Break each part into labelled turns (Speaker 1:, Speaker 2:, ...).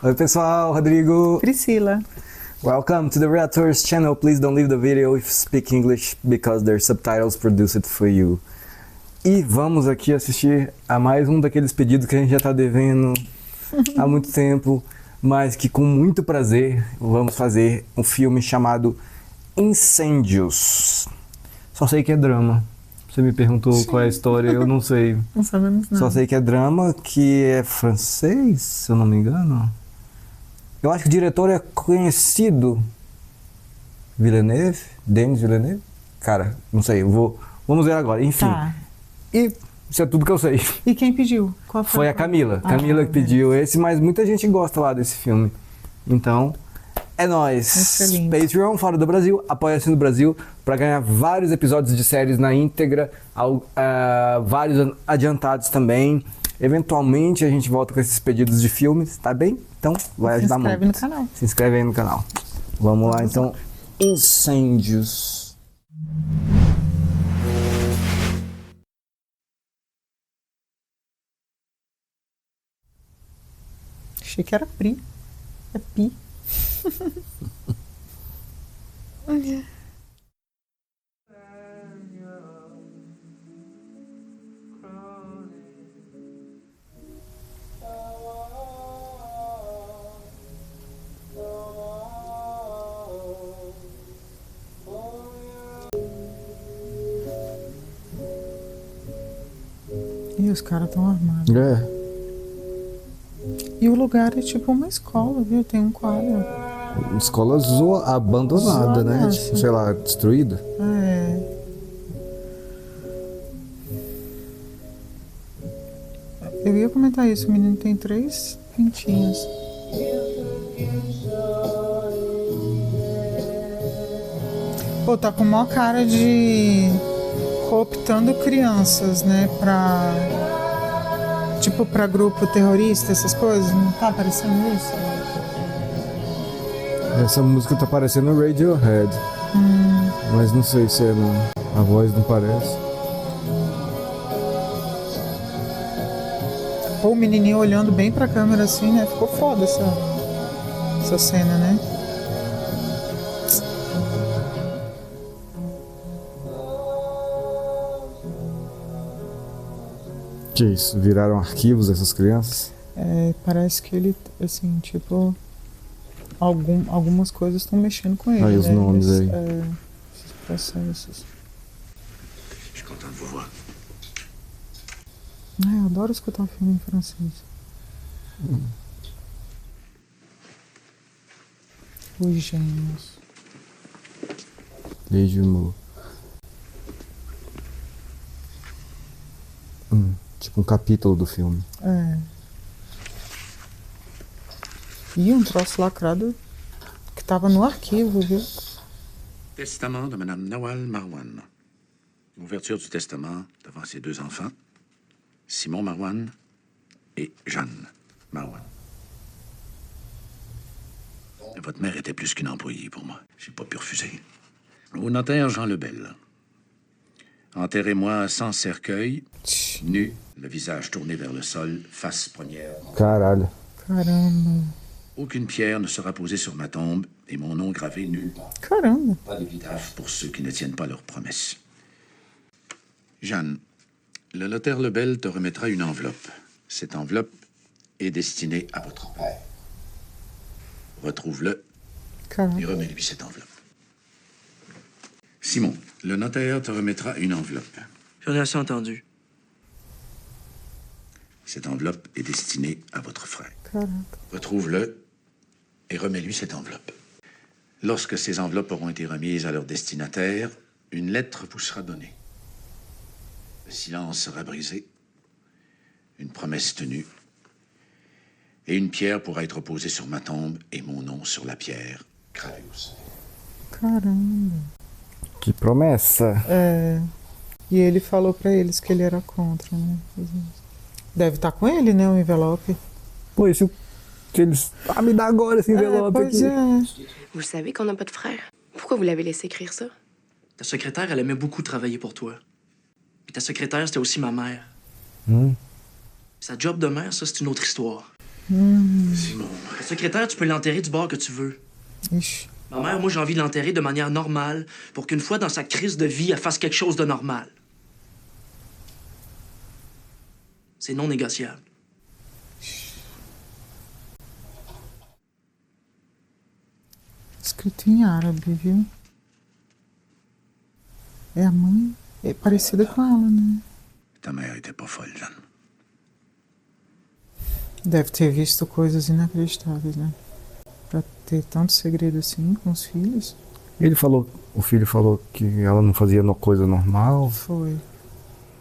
Speaker 1: Oi pessoal, Rodrigo.
Speaker 2: Priscila.
Speaker 1: Welcome to the Reactors channel. Please don't leave the video if you speak English because there's subtitles produced for you. E vamos aqui assistir a mais um daqueles pedidos que a gente já tá devendo há muito tempo, mas que com muito prazer vamos fazer um filme chamado Incêndios. Só sei que é drama. Você me perguntou Sim. Qual é a história, eu não sei.
Speaker 2: Não sabemos nada.
Speaker 1: Só sei que é drama, que é francês, se eu não me engano. Eu acho que o diretor é conhecido. Villeneuve? Denis Villeneuve? Cara, não sei, vamos ver agora. Enfim.
Speaker 2: Tá.
Speaker 1: E isso é tudo que eu sei.
Speaker 2: E quem pediu? Qual
Speaker 1: foi a Camila. Camila que pediu esse, mas muita gente gosta lá desse filme. Então, é nóis. Patreon, fora do Brasil, apoia-se no Brasil para ganhar vários episódios de séries na íntegra, vários adiantados também. Eventualmente a gente volta com esses pedidos de filmes, tá bem? Então vai ajudar muito.
Speaker 2: Se inscreve no canal.
Speaker 1: Se inscreve aí no canal. Vamos lá então. Incêndios.
Speaker 2: Achei que era Pri. É Pi. E os caras estão armados.
Speaker 1: É.
Speaker 2: E o lugar é tipo uma escola, viu? Tem um quadro.
Speaker 1: Escola abandonada, né? Tipo, sei lá, destruída.
Speaker 2: É. Eu ia comentar isso, o menino tem 3 pintinhos. Pô, tá com maior cara de cooptando crianças, né? Tipo, pra grupo terrorista, essas coisas. Não tá aparecendo isso?
Speaker 1: Essa música tá parecendo Radiohead. Mas não sei se é não. A voz não parece.
Speaker 2: Pô, o menininho olhando bem pra câmera assim, né? Ficou foda essa cena, né?
Speaker 1: Que isso? Viraram arquivos essas crianças?
Speaker 2: É, parece que ele, assim, tipo... Algumas coisas estão mexendo com ele,
Speaker 1: aí os nomes aí.
Speaker 2: Esses processos.
Speaker 3: Je suis content de vous voir.
Speaker 2: Eu adoro escutar filme em francês. Os gêmeos.
Speaker 1: Les jumeaux. Tipo um capítulo do filme.
Speaker 2: É. E um troço lacrado que tava no arquivo, viu?
Speaker 3: Testament de Madame Nawal Marwan. Ouverture du testament devant ses 2 enfants, Simon Marwan et Jeanne Marwan. Votre mère était plus qu'une employée pour moi. J'ai pas pu refuser. Au notaire Jean Lebel. Enterrez-moi sans cercueil, nu, le visage tourné vers le sol, face première.
Speaker 1: Caralho.
Speaker 2: Caramba.
Speaker 3: Aucune pierre ne sera posée sur ma tombe et mon nom gravé nulle part.
Speaker 2: Caramba.
Speaker 3: Pas d'épitaphe pour ceux qui ne tiennent pas leurs promesses. Jeanne, le notaire Lebel te remettra une enveloppe. Cette enveloppe est destinée à votre père. Retrouve-le et remets-lui cette enveloppe. Simon, le notaire te remettra une enveloppe.
Speaker 4: J'en ai assez entendu.
Speaker 3: Cette enveloppe est destinée à votre frère.
Speaker 2: Caraca.
Speaker 3: Retrouve-le et remets-lui cette enveloppe. Lorsque ces enveloppes auront été remises à leur destinataire, une lettre vous sera donnée. Le silence sera brisé, une promesse tenue, et une pierre pourra être posée sur ma tombe et mon nom sur la pierre, gravé au sol.
Speaker 2: Caramba.
Speaker 1: Que promessa.
Speaker 2: É. E ele falou pra eles que ele era contra, né? Deve estar com ele, né, o envelope.
Speaker 1: Pô, se eles... Ah, me dá agora esse envelope aqui.
Speaker 5: Vous savez qu'on n'a pas de frère? Pourquoi vous l'avez laissé écrire ça?
Speaker 4: Ta secrétaire, elle aimait beaucoup travailler pour toi. Puis ta secrétaire, c'était aussi ma mère. Sa job de mère, ça, c'est une autre histoire.
Speaker 3: Simon,
Speaker 4: Le secrétaire, tu peux l'enterrer du bord que tu veux.
Speaker 2: Ixi.
Speaker 4: Ma mère, moi, j'ai envie de l'enterrer de manière normale pour qu'une fois dans sa crise de vie, elle fasse quelque chose de normal. C'est non négociable.
Speaker 2: Escrito em árabe, viu? É a mãe. É parecida com ela, né?
Speaker 3: ta mère était pas folle, Jeanne.
Speaker 2: Deve ter visto coisas inacreditáveis, né? Pra ter tanto segredo assim com os filhos.
Speaker 1: O filho falou que ela não fazia coisa normal.
Speaker 2: Foi.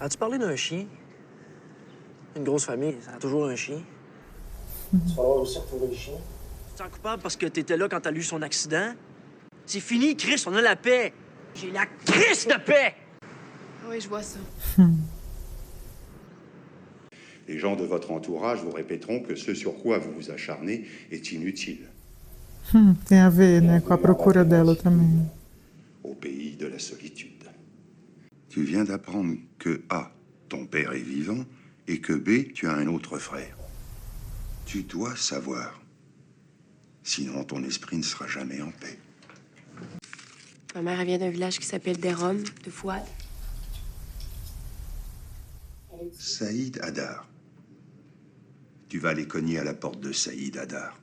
Speaker 4: As-tu parlé d'un chien? Une grosse famille, ça a toujours un chien. Tu vas avoir aussi retrouver le chien? Tu te sens coupable parce que t'étais là quand t'as lu son accident? C'est fini, Chris, on a la paix! J'ai la crise de paix!
Speaker 5: Oui, je vois ça.
Speaker 6: Les gens de votre entourage vous répéteront que ce sur quoi vous vous acharnez est inutile.
Speaker 2: Tem a ver, né? Com a procura dela também.
Speaker 6: Au pays de la solitude. Tu viens d'apprendre que A, ton père est vivant, et que B, tu as un autre frère. Tu dois savoir. Sinon, ton esprit ne sera jamais en paix.
Speaker 5: Ma mère, elle vient d'un village qui s'appelle Derom, de Fouad.
Speaker 6: Saïd Hadar. Tu vas aller cogner à la porte de Saïd Hadar.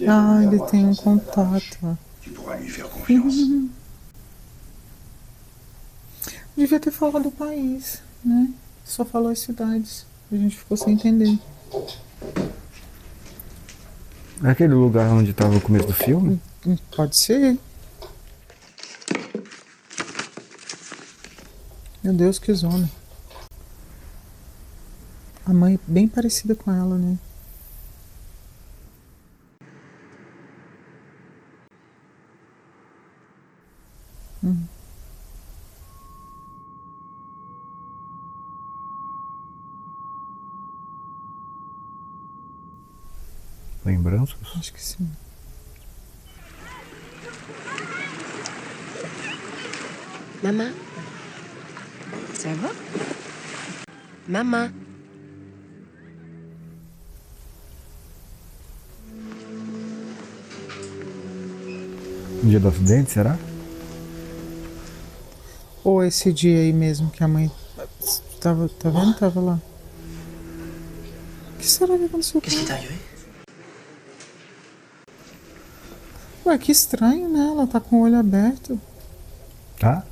Speaker 2: Ah, ele tem contato.
Speaker 6: Tu pourras lui faire confiance.
Speaker 2: Devia ter falado o país, né? Só falou as cidades. A gente ficou sem entender.
Speaker 1: É aquele lugar onde estava o começo do filme?
Speaker 2: Pode ser. Meu Deus, que zona. A mãe bem parecida com ela, né?
Speaker 1: Lembranças?
Speaker 2: Acho que sim.
Speaker 5: Maman? Ça va? Maman?
Speaker 1: No dia do acidente, será?
Speaker 2: Ou esse dia aí mesmo que a mãe tava, tá vendo? Tava lá. O que será que aconteceu com
Speaker 4: Qu'est-ce qui
Speaker 2: ela?
Speaker 4: t'est arrivé?
Speaker 2: Ué, que estranho, né? Ela tá com o olho aberto.
Speaker 1: Tá?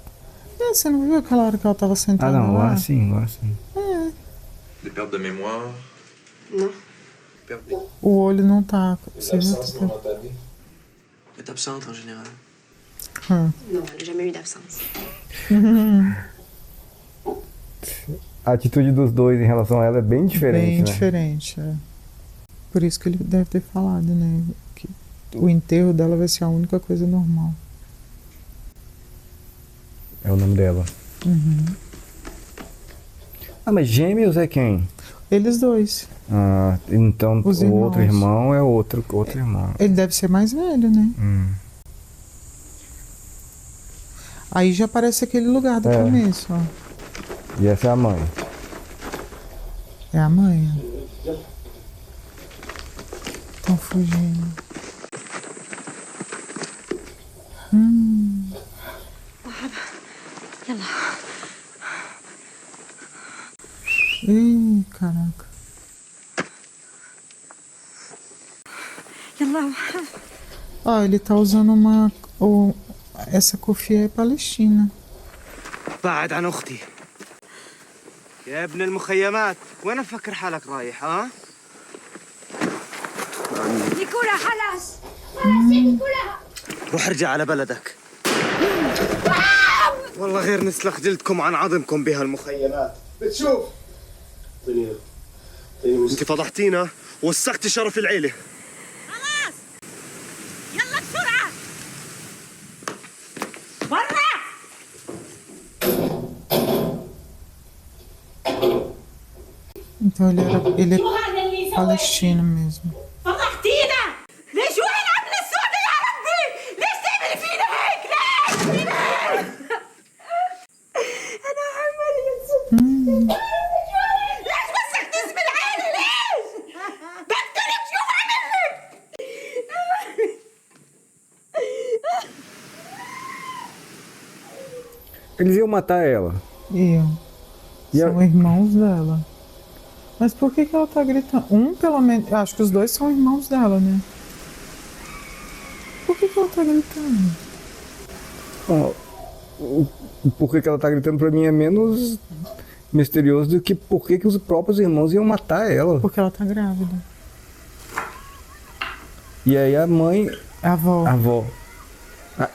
Speaker 2: É, você não viu aquela hora que ela tava
Speaker 1: Ah,
Speaker 2: sentada
Speaker 1: não,
Speaker 2: lá?
Speaker 1: lá sim, lá sim.
Speaker 7: Des pertes de mémoire.
Speaker 5: Non.
Speaker 7: Perte
Speaker 2: O olho não tá. Você viu?
Speaker 7: momentanée.
Speaker 4: Elle est absente en général.
Speaker 2: Ah.
Speaker 5: Non, elle n'a jamais eu d'absence.
Speaker 1: A atitude dos dois em relação a ela é bem diferente,
Speaker 2: Bem
Speaker 1: né?
Speaker 2: diferente, é. Por isso que ele deve ter falado, né? Que o enterro dela vai ser a única coisa normal.
Speaker 1: É o nome dela. Ah, mas gêmeos é quem?
Speaker 2: Eles dois.
Speaker 1: Ah, então
Speaker 2: Os
Speaker 1: o outro
Speaker 2: irmãos.
Speaker 1: irmão é outro irmão.
Speaker 2: Ele deve ser mais velho, né? Aí já aparece aquele lugar do
Speaker 1: É.
Speaker 2: começo, ó.
Speaker 1: E essa é a mãe.
Speaker 2: É a mãe, ó. Estão fugindo. Ih, caraca. Ó, ele tá usando uma... essa cofia é palestina.
Speaker 8: بعد عن اختي يا ابن المخيمات وين مفكر حالك رايح ها؟
Speaker 9: نيكولا خلاص خلاص يا نيكولا
Speaker 8: روح ارجع على بلدك والله غير نسلخ جلدكم عن عظمكم بهالمخيمات بتشوف انت فضحتينا ووسختي شرف العيله
Speaker 9: خلاص يلا بسرعة برا
Speaker 2: Então ele
Speaker 9: شو
Speaker 2: é
Speaker 9: هذا اللي سويته؟
Speaker 2: palestino mesmo.
Speaker 9: فضحتينا ليش وين عمل السوداء يا ربي؟ ليش تعمل فينا هيك؟ ليش؟ أنا عملي ليش وسخت اسم العيلة؟ ليش؟ بقتل
Speaker 1: Eles iam matar ela.
Speaker 2: Iam. São irmãos dela. Mas por que ela tá gritando? Um, pelo menos. Acho que os dois são irmãos dela, né? Por que ela tá gritando?
Speaker 1: Por que ela tá gritando pra mim é menos misterioso do que por que os próprios irmãos iam matar ela.
Speaker 2: Porque ela tá grávida.
Speaker 1: E aí a mãe...
Speaker 2: A avó.
Speaker 1: A avó.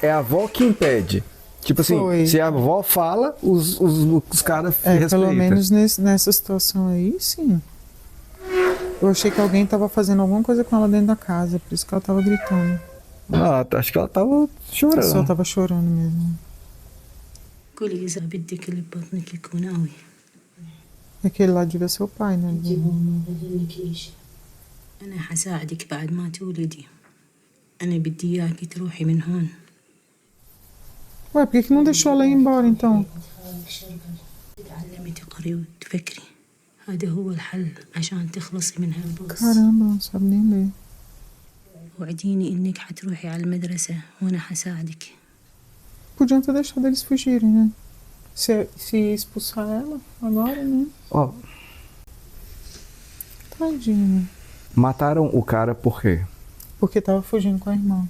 Speaker 1: É a avó que impede. Tipo assim, se a avó fala, os caras respeitam.
Speaker 2: Pelo menos nessa situação aí, sim. Eu achei que alguém tava fazendo alguma coisa com ela dentro da casa, por isso que ela tava gritando.
Speaker 1: Acho que ela tava chorando.
Speaker 2: A pessoa tava chorando mesmo. Aquele lá devia ser o pai, né?
Speaker 10: أنا حساعدك بعد ما تولدي. أنا بدي إياكي تروحي من هون.
Speaker 2: Ué, por que não deixou ela ir embora então?
Speaker 10: تتعلمي تقري وتفكري. هذا هو الحل عشان تخلصي من هالبؤس.
Speaker 2: Caramba, não sabe nem ler.
Speaker 10: وعديني إنك حتروحي على المدرسة وأنا حساعدك.
Speaker 2: Podiam ter deixado eles fugirem, né? Se expulsar ela agora, né?
Speaker 1: Ó,
Speaker 2: Tadinho.
Speaker 1: mataram o cara por quê?
Speaker 2: Porque tava fugindo com a irmã.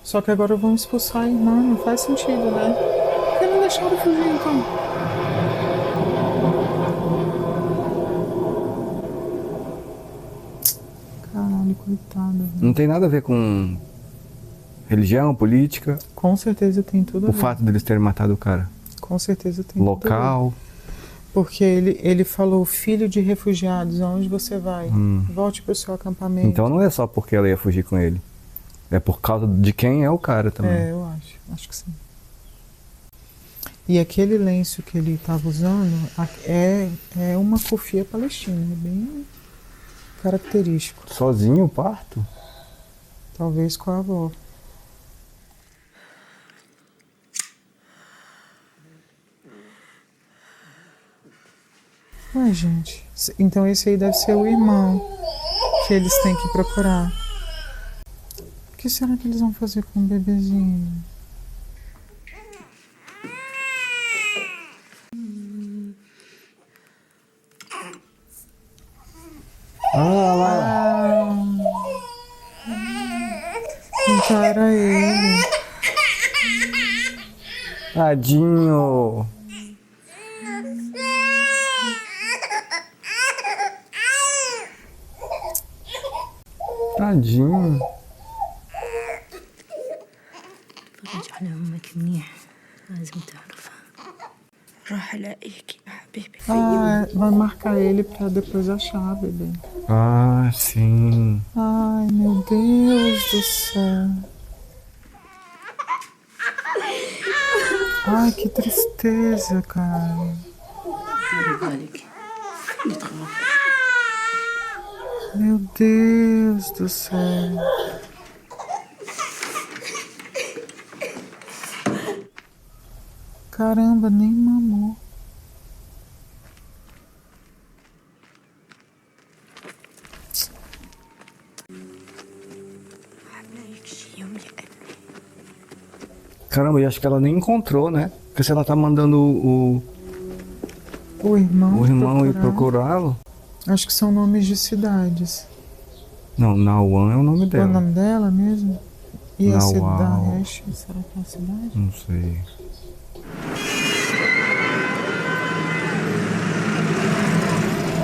Speaker 2: Só que agora vão expulsar a irmã, não faz sentido, né? Por que não deixaram fugir então? Caralho, coitada.
Speaker 1: Não tem nada a ver com religião, política.
Speaker 2: Com certeza tem tudo a
Speaker 1: O
Speaker 2: ver.
Speaker 1: fato deles terem matado o cara.
Speaker 2: Com certeza tem tudo a ver.
Speaker 1: Local.
Speaker 2: Porque ele falou, filho de refugiados, aonde você vai? Volte pro seu acampamento.
Speaker 1: Então não é só porque ela ia fugir com ele. É por causa de quem é o cara também.
Speaker 2: É, eu acho. Acho que sim. E aquele lenço que ele estava usando é uma cofia palestina, é bem característico.
Speaker 1: Sozinho o parto?
Speaker 2: Talvez com a avó. Ué, gente. Então esse aí deve ser o irmão que eles têm que procurar. O que será que eles vão fazer com o bebezinho?
Speaker 1: Ah lá.
Speaker 2: Então era ele.
Speaker 1: Tadinho. Tadinho.
Speaker 10: فرج على أمك منيح لازم تعرفها.
Speaker 5: راح الاقيك يا حبيبي.
Speaker 2: Vai marcar ele pra depois achar, bebê.
Speaker 1: Ah, sim.
Speaker 2: Ai, meu Deus do céu. Ai, que tristeza, cara. Meu Deus do céu. Caramba, nem mamou.
Speaker 1: Caramba, e acho que ela nem encontrou, né? Porque se ela tá mandando
Speaker 2: O irmão
Speaker 1: ir procurá-lo.
Speaker 2: Acho que são nomes de cidades.
Speaker 1: Não, Nauan é o nome
Speaker 2: É
Speaker 1: dela.
Speaker 2: o nome dela mesmo? E a
Speaker 1: Naual.
Speaker 2: cidade? Será que é a cidade?
Speaker 1: Não sei.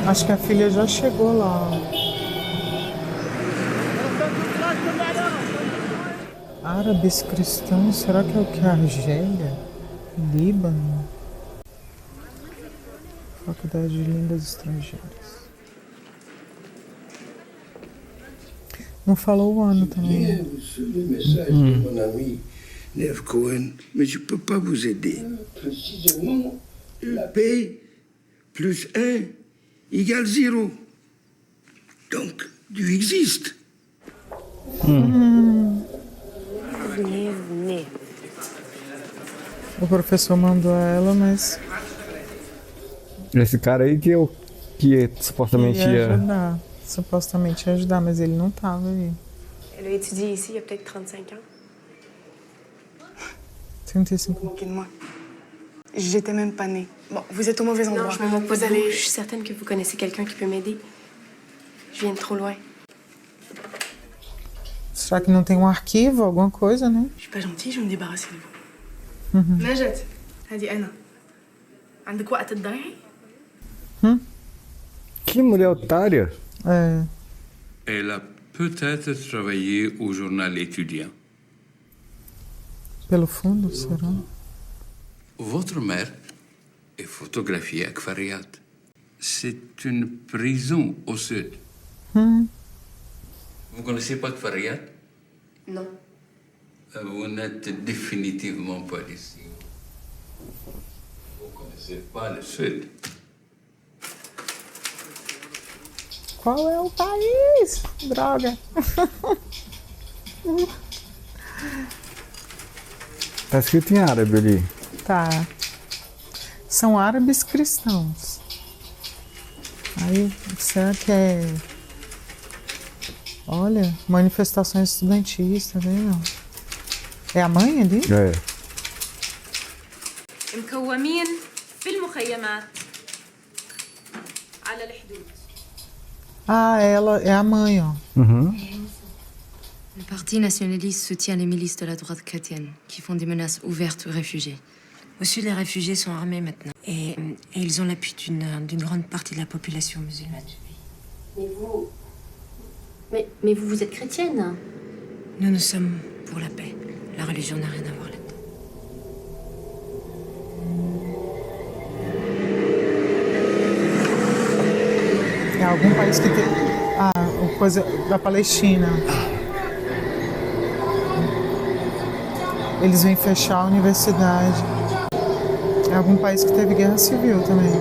Speaker 2: Acho que a filha já chegou lá. Árabes cristãos, será que é o que? Argélia? Líbano? Faculdade de Línguas Estrangeiras. Não falou o ano também.
Speaker 11: Mon ami Nev Cohen, mais je ne peux pas vous aider. Précisément, P plus 1 égale 0. Donc, tu existes.
Speaker 2: O professor mandou ela, mas
Speaker 1: Esse cara aí que supostamente
Speaker 2: ia ajudar. Supostamente ia ajudar, mas ele não tava aí.
Speaker 5: Elle a étudié ici il y a peut-être 35 ans.
Speaker 2: 35 ans.
Speaker 12: Moquez de moi. J'étais même pas née. Bon, vous êtes au mauvais endroit.
Speaker 5: Non, je me moque pas de vous.
Speaker 12: allez...
Speaker 5: Je suis certaine que vous connaissez quelqu'un qui peut m'aider. Je viens de trop loin.
Speaker 2: Será que não tem um arquivo, alguma coisa, né?
Speaker 12: Je suis pas gentille, je vais me débarrasser de vous. نجد هذه أنا. عندك وقت تضيعي؟
Speaker 1: Que mulher otária.
Speaker 2: É.
Speaker 13: Elle a peut-être travaillé au journal étudiant.
Speaker 2: Pelo fundo, será?
Speaker 13: Votre mère est photographiée à Kfariat. C'est une prison au sud. Vous connaissez pas Kfariat?
Speaker 5: Non.
Speaker 13: Vous n'êtes définitivement pas d'ici. Vous connaissez pas le sud.
Speaker 2: Qual é o país? Droga.
Speaker 1: Tá escrito em árabe ali.
Speaker 2: Tá. São árabes cristãos. Aí, será que é... Olha, manifestações estudantis, tá vendo? É a mãe ali?
Speaker 1: É.
Speaker 14: مكومين في المخيمات على الحدود.
Speaker 2: Ah, ela é a mãe, ó.
Speaker 15: Le parti nationaliste soutient les milices de la droite chrétienne qui font des menaces ouvertes aux réfugiés. Au sud, les réfugiés sont armés maintenant. Et ils ont l'appui d'une grande partie de la population musulmane.
Speaker 5: Mais vous... Mais vous êtes chrétienne?
Speaker 15: Nous sommes pour la paix. La religion n'a rien à voir là-dedans.
Speaker 2: É algum país que tem... coisa da Palestina. Eles vêm fechar a universidade. É algum país que teve guerra civil também.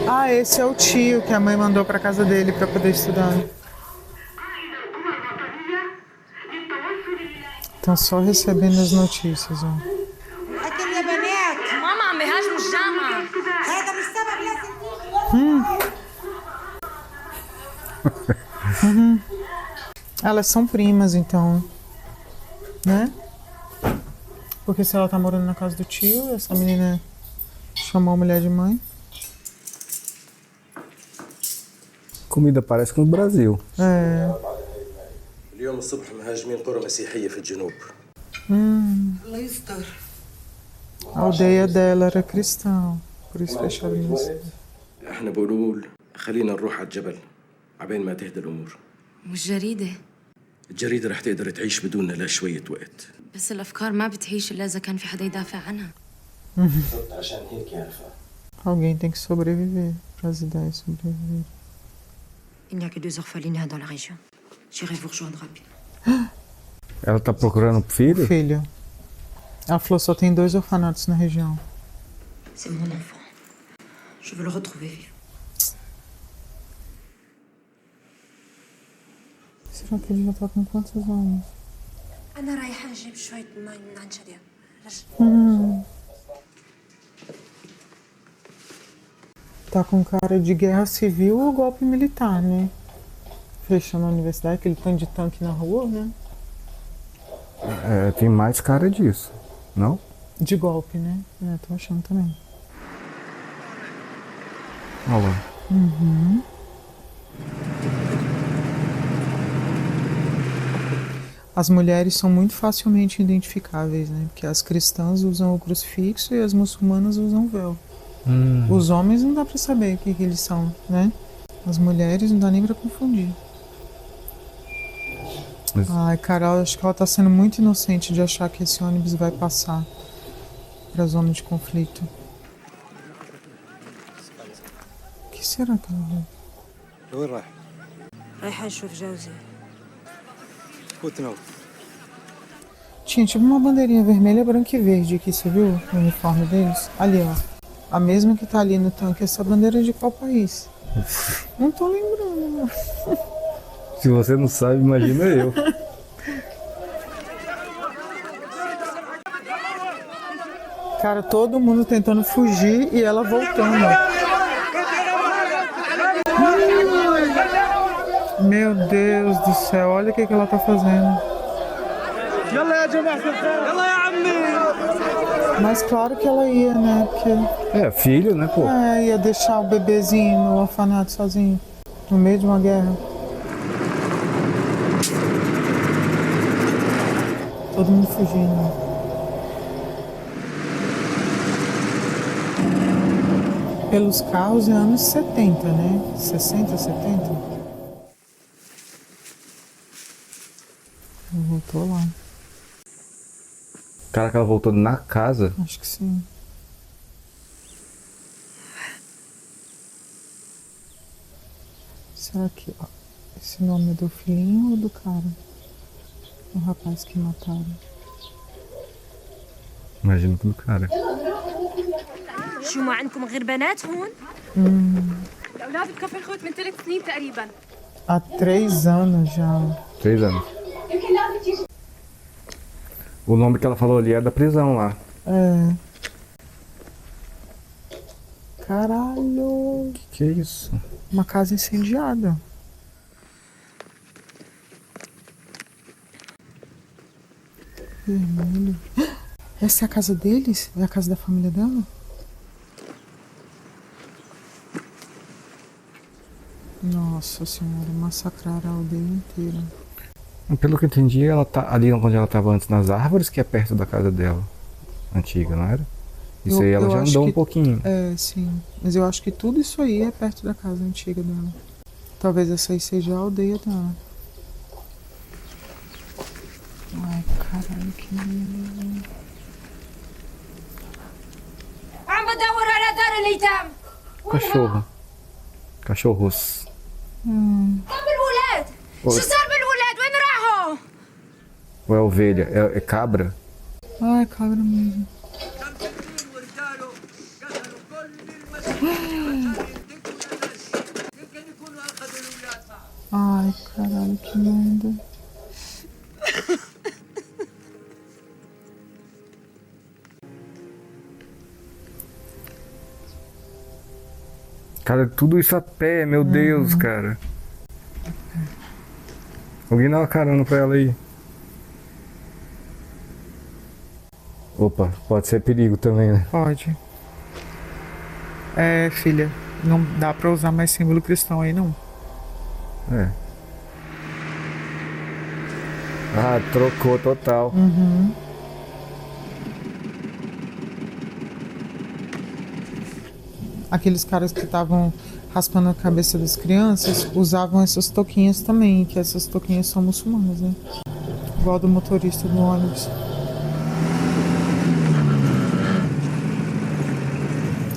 Speaker 2: Ah, esse é o tio que a mãe mandou para casa dele para poder estudar. Estão só recebendo as notícias, ó. Elas são primas, então, né? Porque se ela tá morando na casa do tio, essa menina chamou a mulher de mãe.
Speaker 1: Comida parece com o Brasil.
Speaker 2: É.
Speaker 16: اليوم الصبح مهاجمين قرى مسيحية في الجنوب.
Speaker 12: الله يستر.
Speaker 2: A aldeia dela era cristã, por isso fecharam a universidade.
Speaker 16: احنا بنقول خلينا نروح على الجبل عبين ما تهدى الامور.
Speaker 15: مش جريدة.
Speaker 16: الجريدة رح تقدر تعيش بدوننا لشوية وقت.
Speaker 15: بس الأفكار ما بتعيش إلا إذا كان في حدا يدافع عنها.
Speaker 16: عشان هيك عارفة.
Speaker 2: Alguém tem que sobreviver para as ideias sobreviver.
Speaker 15: Il n'y a que 2 orphelinats dans la région. J'irai vous rejoindre rapidement.
Speaker 1: Ela tá procurando filho?
Speaker 2: Filho. Ela falou só tem 2 orfanatos na região.
Speaker 15: C'est mon enfant. Je veux le retrouver vivant.
Speaker 2: Será que ele já tá com quantos anos?
Speaker 5: أنا رايحة أجيب شوية ماي من عند شادية.
Speaker 2: Tá com cara de guerra civil ou golpe militar, né? Fechando a universidade, aquele tanto de tanque na rua, né?
Speaker 1: É, tem mais cara disso, não?
Speaker 2: De golpe, né? É, tô achando também.
Speaker 1: Olha lá.
Speaker 2: As mulheres são muito facilmente identificáveis, né? Porque as cristãs usam o crucifixo e as muçulmanas usam o véu. Os homens não dá pra saber o que eles são, né? As mulheres não dá nem pra confundir. Ai, Carol, acho que ela tá sendo muito inocente de achar que esse ônibus vai passar pra zona de conflito. O que será que ela vai?
Speaker 8: وين رايح؟
Speaker 10: رايحة نشوف جوزي.
Speaker 8: وتنو.
Speaker 2: Tinha tipo uma bandeirinha vermelha, branca e verde aqui, você viu o uniforme deles? Ali, ó. A mesma que tá ali no tanque, essa bandeira é de qual país? Não tô lembrando.
Speaker 1: Se você não sabe, imagina eu.
Speaker 2: Cara, todo mundo tentando fugir e ela voltando. Meu Deus do céu, olha o que ela tá fazendo. Mas claro que ela ia, né? Porque...
Speaker 1: É, filho, né, pô?
Speaker 2: É, ia deixar o bebezinho no orfanato sozinho, no meio de uma guerra. Todo mundo fugindo. Pelos carros é anos 70, né? 60, 70. Voltou lá.
Speaker 1: Caraca, ela voltou na casa?
Speaker 2: Acho que sim. Será que esse nome é do filhinho ou do cara? O rapaz que mataram.
Speaker 1: Imagino que do cara.
Speaker 14: شو ما عندكم غير بنات هون؟
Speaker 12: الأولاد بكفر خوت من 3 سنين تقريبا.
Speaker 2: Há 3 anos já.
Speaker 1: 3 anos. O nome que ela falou ali é da prisão lá.
Speaker 2: É. Caralho.
Speaker 1: Que é isso?
Speaker 2: Uma casa incendiada. Vermelho. Essa é a casa deles? É a casa da família dela? Nossa senhora, massacraram a aldeia inteira.
Speaker 1: Pelo que eu entendi, ela tá ali onde ela estava antes, nas árvores, que é perto da casa dela. Antiga, não era? Isso aí ela já andou um pouquinho.
Speaker 2: É, sim. Mas eu acho que tudo isso aí é perto da casa antiga dela. Talvez essa aí seja a aldeia dela. Ai, caralho, que lindo.
Speaker 1: Cachorro. Cachorros.
Speaker 9: بالولاد شو صار بالولاد وين راحوا؟
Speaker 1: Ou é ovelha? É cabra?
Speaker 2: Ah, é cabra mesmo. Ai, caralho, que merda.
Speaker 1: Cara, tudo isso a pé, meu Deus, cara. Alguém dá uma carona pra ela aí. Opa, pode ser perigo também, né?
Speaker 2: Pode. É, filha, não dá pra usar mais símbolo cristão aí, não.
Speaker 1: É. Ah, trocou total.
Speaker 2: Uhum. Aqueles caras que estavam raspando a cabeça das crianças usavam essas touquinhas também, que essas touquinhas são muçulmanas, né? Igual do motorista do ônibus.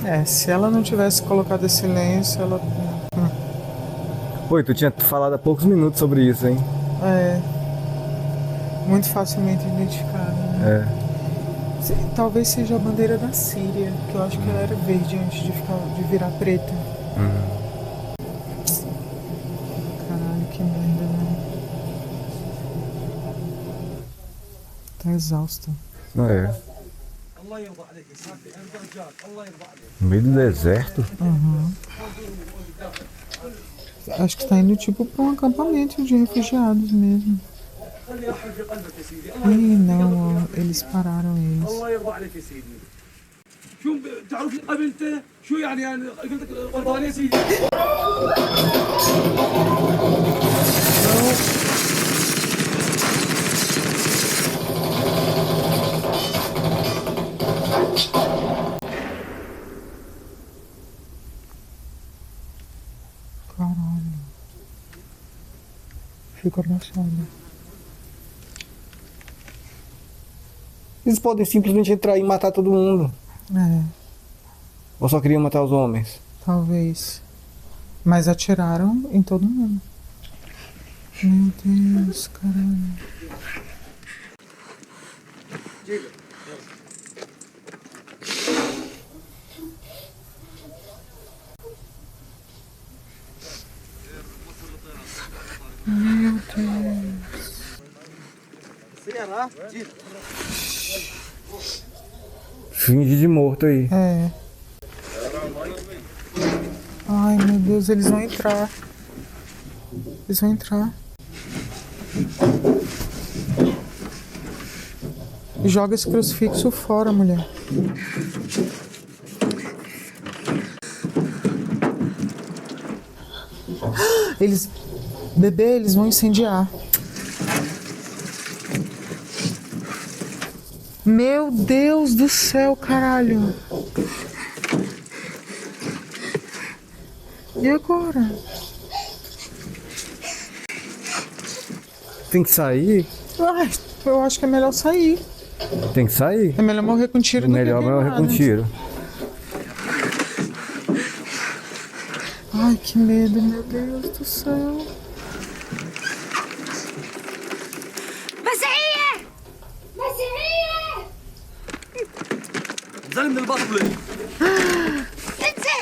Speaker 2: É, se ela não tivesse colocado esse lenço, ela...
Speaker 1: Oi, tu tinha falado há poucos minutos sobre isso, hein?
Speaker 2: É. Muito facilmente identificável, né?
Speaker 1: É.
Speaker 2: Talvez seja a bandeira da Síria, que eu acho que ela era verde antes de virar preta. Caralho, que merda, né? Tá exausta.
Speaker 1: É. No meio do deserto?
Speaker 2: Uhum. Acho que tá indo tipo pra um acampamento de refugiados mesmo. Ih, não, ó, eles pararam eles. Caralho. Fico abaixada.
Speaker 1: Eles podem simplesmente entrar e matar todo mundo.
Speaker 2: É,
Speaker 1: Ou só queriam matar os homens?
Speaker 2: talvez. Mas atiraram em todo mundo. Meu Deus, caralho. Meu Deus.
Speaker 1: Finge de morto aí.
Speaker 2: É. Ai, meu Deus, eles vão entrar. Eles vão entrar. Joga esse crucifixo fora, mulher. Bebê, eles vão incendiar. Meu Deus do céu, caralho. E agora?
Speaker 1: Tem que sair?
Speaker 2: Ai, eu acho que é melhor sair.
Speaker 1: Tem que sair?
Speaker 2: É melhor morrer com tiro do que
Speaker 1: melhor morrer com tiro.
Speaker 2: Ai, que medo, meu Deus do céu.
Speaker 9: مسيحية! مسيحية!
Speaker 4: زلم البطلة.
Speaker 9: بنتي!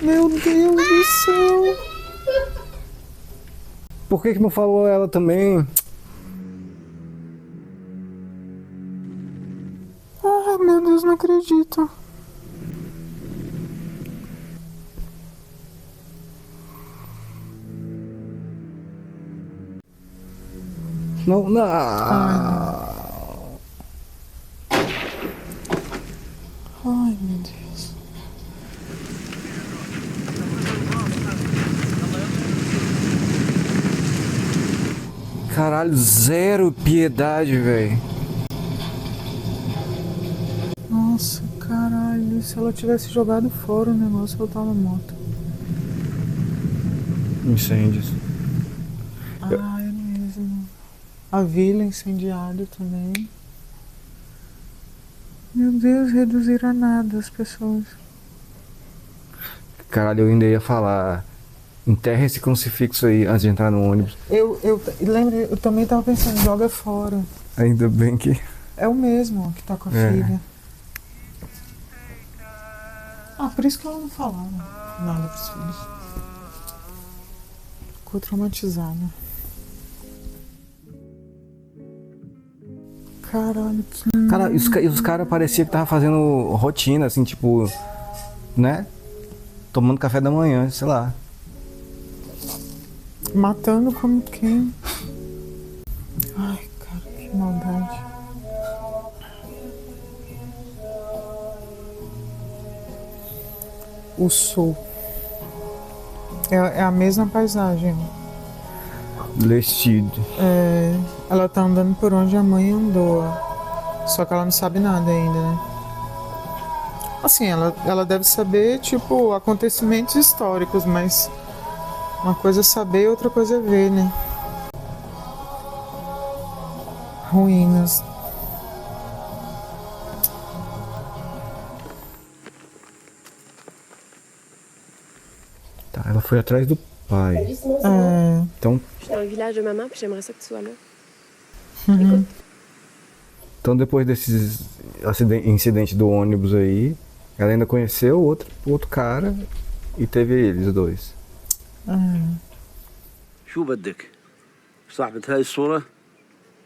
Speaker 2: Meu Deus do céu.
Speaker 1: Por que não falou ela também?
Speaker 2: Ai, meu Deus, não acredito.
Speaker 1: Não, não.
Speaker 2: Ai, meu Deus.
Speaker 1: Caralho, zero piedade, velho.
Speaker 2: Nossa, caralho. Se ela tivesse jogado fora o negócio, ela tava morta.
Speaker 1: Incêndios.
Speaker 2: Ai, é mesmo. A vila incendiada também. Meu Deus, reduzir a nada as pessoas.
Speaker 1: Caralho, eu ainda ia falar. Enterra esse crucifixo aí antes de entrar no ônibus.
Speaker 2: Eu também tava pensando, joga fora.
Speaker 1: Ainda bem que...
Speaker 2: É o mesmo que tá com a filha. Ah, por isso que ela não falava nada pros filhos. Ficou traumatizada. Caralho, que...
Speaker 1: Cara, os caras pareciam que tava fazendo rotina, assim, tipo... Né? Tomando café da manhã, sei lá.
Speaker 2: Matando como quem? Ai, cara, que maldade. O sul. É a mesma paisagem.
Speaker 1: Lestido.
Speaker 2: É, ela tá andando por onde a mãe andou. Só que ela não sabe nada ainda, né? Assim, ela deve saber, tipo, acontecimentos históricos, mas uma coisa é saber e outra coisa é ver, né? Ruínas.
Speaker 1: Tá, ela foi atrás do pai.
Speaker 2: É.
Speaker 1: Então,
Speaker 5: Je suis dans le village de maman, puis j'aimerais ça que tu sois là.
Speaker 2: Uhum.
Speaker 1: então depois desses incidente do ônibus aí, ela ainda conheceu outro cara e teve eles dois.
Speaker 17: شو بدك؟ صاحبة هاي الصورة؟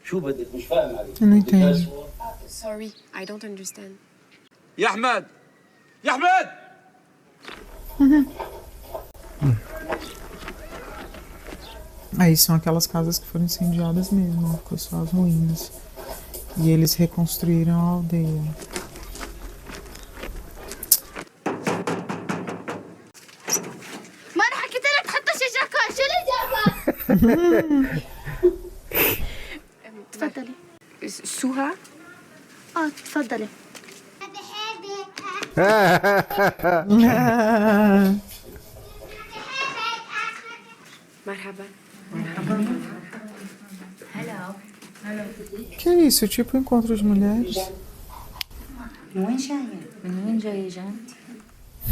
Speaker 17: شو بدك؟ مش فاهم عليك.
Speaker 2: Eu não entendo.
Speaker 5: Sorry, I don't understand.
Speaker 17: يا أحمد! يا أحمد!
Speaker 2: Aí são aquelas casas que foram incendiadas mesmo, ficou só as ruínas. E eles reconstruíram a aldeia.
Speaker 9: ما انا حكيت لك تحط الشجاكة، شو اللي جابك؟ تفضلي.
Speaker 5: سوها؟
Speaker 9: تفضلي.
Speaker 5: مرحبا.
Speaker 2: Que é isso? Tipo encontro de mulheres?
Speaker 10: من وين جاية؟ من وين جاية جان؟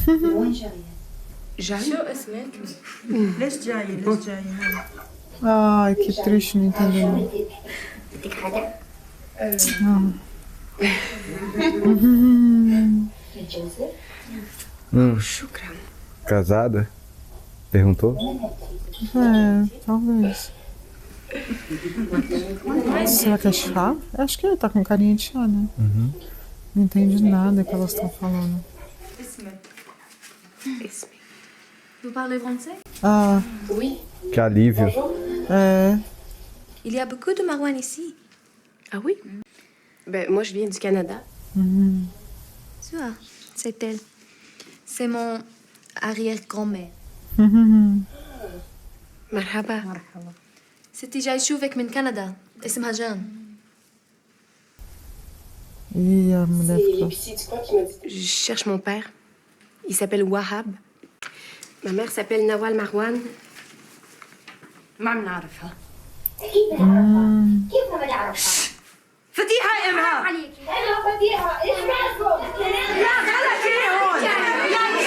Speaker 10: من وين جاية؟
Speaker 5: جان؟
Speaker 10: شو اسمك؟ ليش جاية؟ ليش جاية؟
Speaker 2: Ai, que triste, não entendeu.
Speaker 10: بدك حدا؟
Speaker 5: شكرا.
Speaker 1: Casada? Perguntou?
Speaker 2: Talvez. Será que é chá? Acho que ele tá com carinha de chá, né?
Speaker 1: Uhum.
Speaker 2: Não entende nada que elas estão falando.
Speaker 15: Vous parlez français?
Speaker 2: Ah.
Speaker 15: Oui.
Speaker 1: Que alívio.
Speaker 15: Il y a beaucoup de Marouane ici.
Speaker 5: Ah oui? Ben, moi, je viens du Canada.
Speaker 15: Ça, c'est elle. C'est mon arrière-grand-mère.
Speaker 5: مرحبا.
Speaker 15: ستي جاي أشوفك من كندا. اسمها جان.
Speaker 5: Je cherche mon père. Il s'appelle Wahab. Ma mère s'appelle Nawal Marouane.
Speaker 14: ما بنعرفها.
Speaker 9: كيف ما نعرفها؟
Speaker 14: فتيحة يا إمها.
Speaker 9: حرام عليكي. أنا فتيحة. إيش مالكم؟
Speaker 14: لا خلك هي هون. لا